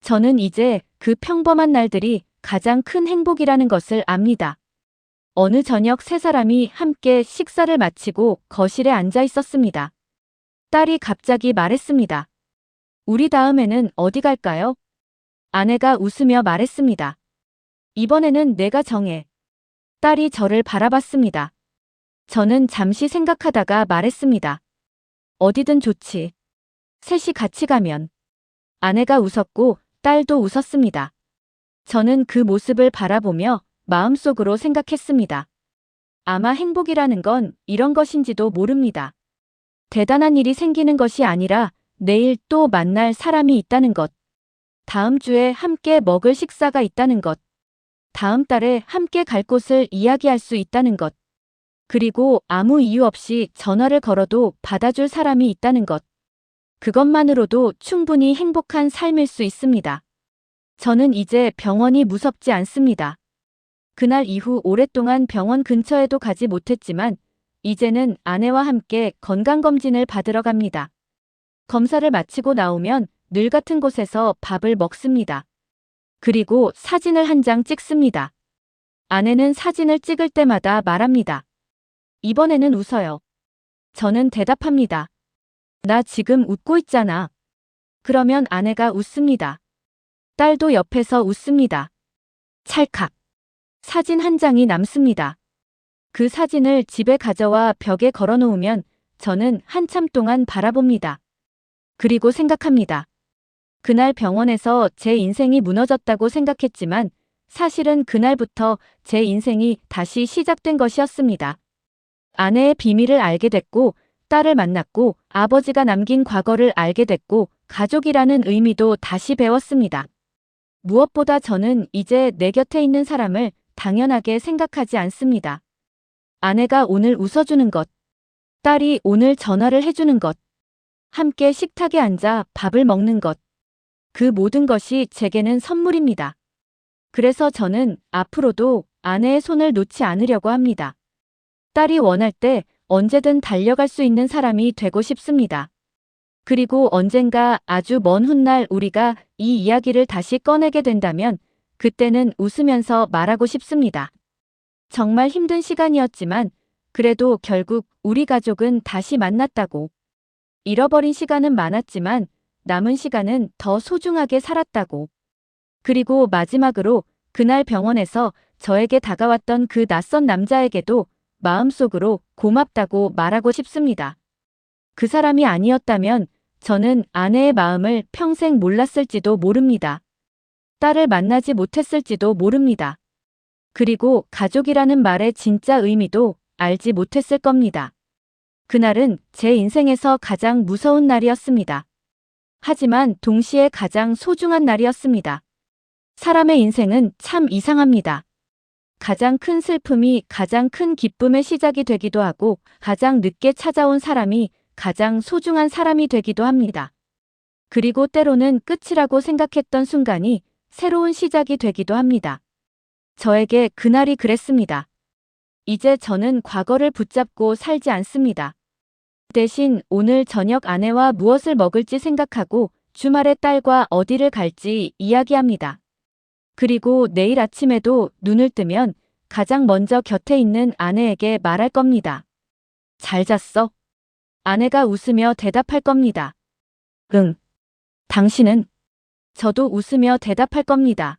Speaker 2: 저는 이제 그 평범한 날들이 가장 큰 행복이라는 것을 압니다. 어느 저녁 세 사람이 함께 식사를 마치고 거실에 앉아 있었습니다. 딸이 갑자기 말했습니다. 우리 다음에는 어디 갈까요? 아내가 웃으며 말했습니다. 이번에는 내가 정해. 딸이 저를 바라봤습니다. 저는 잠시 생각하다가 말했습니다. 어디든 좋지. 셋이 같이 가면. 아내가 웃었고 딸도 웃었습니다. 저는 그 모습을 바라보며 마음속으로 생각했습니다. 아마 행복이라는 건 이런 것인지도 모릅니다. 대단한 일이 생기는 것이 아니라 내일 또 만날 사람이 있다는 것. 다음 주에 함께 먹을 식사가 있다는 것. 다음 달에 함께 갈 곳을 이야기할 수 있다는 것. 그리고 아무 이유 없이 전화를 걸어도 받아줄 사람이 있다는 것. 그것만으로도 충분히 행복한 삶일 수 있습니다. 저는 이제 병원이 무섭지 않습니다. 그날 이후 오랫동안 병원 근처에도 가지 못했지만 이제는 아내와 함께 건강검진을 받으러 갑니다. 검사를 마치고 나오면 늘 같은 곳에서 밥을 먹습니다. 그리고 사진을 한 장 찍습니다. 아내는 사진을 찍을 때마다 말합니다. 이번에는 웃어요. 저는 대답합니다. 나 지금 웃고 있잖아. 그러면 아내가 웃습니다. 딸도 옆에서 웃습니다. 찰칵. 사진 한 장이 남습니다. 그 사진을 집에 가져와 벽에 걸어놓으면 저는 한참 동안 바라봅니다. 그리고 생각합니다. 그날 병원에서 제 인생이 무너졌다고 생각했지만 사실은 그날부터 제 인생이 다시 시작된 것이었습니다. 아내의 비밀을 알게 됐고, 딸을 만났고, 아버지가 남긴 과거를 알게 됐고, 가족이라는 의미도 다시 배웠습니다. 무엇보다 저는 이제 내 곁에 있는 사람을 당연하게 생각하지 않습니다. 아내가 오늘 웃어주는 것, 딸이 오늘 전화를 해주는 것, 함께 식탁에 앉아 밥을 먹는 것, 그 모든 것이 제게는 선물입니다. 그래서 저는 앞으로도 아내의 손을 놓지 않으려고 합니다. 딸이 원할 때 언제든 달려갈 수 있는 사람이 되고 싶습니다. 그리고 언젠가 아주 먼 훗날 우리가 이 이야기를 다시 꺼내게 된다면 그때는 웃으면서 말하고 싶습니다. 정말 힘든 시간이었지만 그래도 결국 우리 가족은 다시 만났다고. 잃어버린 시간은 많았지만 남은 시간은 더 소중하게 살았다고. 그리고 마지막으로 그날 병원에서 저에게 다가왔던 그 낯선 남자에게도 마음속으로 고맙다고 말하고 싶습니다. 그 사람이 아니었다면 저는 아내의 마음을 평생 몰랐을지도 모릅니다. 딸을 만나지 못했을지도 모릅니다. 그리고 가족이라는 말의 진짜 의미도 알지 못했을 겁니다. 그날은 제 인생에서 가장 무서운 날이었습니다. 하지만 동시에 가장 소중한 날이었습니다. 사람의 인생은 참 이상합니다. 가장 큰 슬픔이 가장 큰 기쁨의 시작이 되기도 하고 가장 늦게 찾아온 사람이 가장 소중한 사람이 되기도 합니다. 그리고 때로는 끝이라고 생각했던 순간이 새로운 시작이 되기도 합니다. 저에게 그날이 그랬습니다. 이제 저는 과거를 붙잡고 살지 않습니다. 대신 오늘 저녁 아내와 무엇을 먹을지 생각하고 주말에 딸과 어디를 갈지 이야기합니다. 그리고 내일 아침에도 눈을 뜨면 가장 먼저 곁에 있는 아내에게 말할 겁니다. 잘 잤어? 아내가 웃으며 대답할 겁니다. 응. 당신은? 저도 웃으며 대답할 겁니다.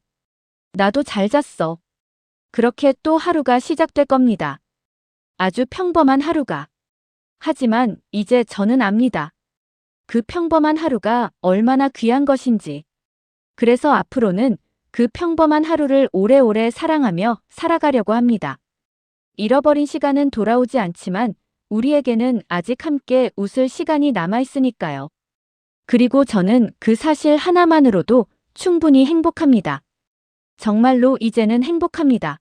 Speaker 2: 나도 잘 잤어. 그렇게 또 하루가 시작될 겁니다. 아주 평범한 하루가. 하지만 이제 저는 압니다. 그 평범한 하루가 얼마나 귀한 것인지. 그래서 앞으로는 그 평범한 하루를 오래오래 사랑하며 살아가려고 합니다. 잃어버린 시간은 돌아오지 않지만 우리에게는 아직 함께 웃을 시간이 남아있으니까요. 그리고 저는 그 사실 하나만으로도 충분히 행복합니다. 정말로 이제는 행복합니다.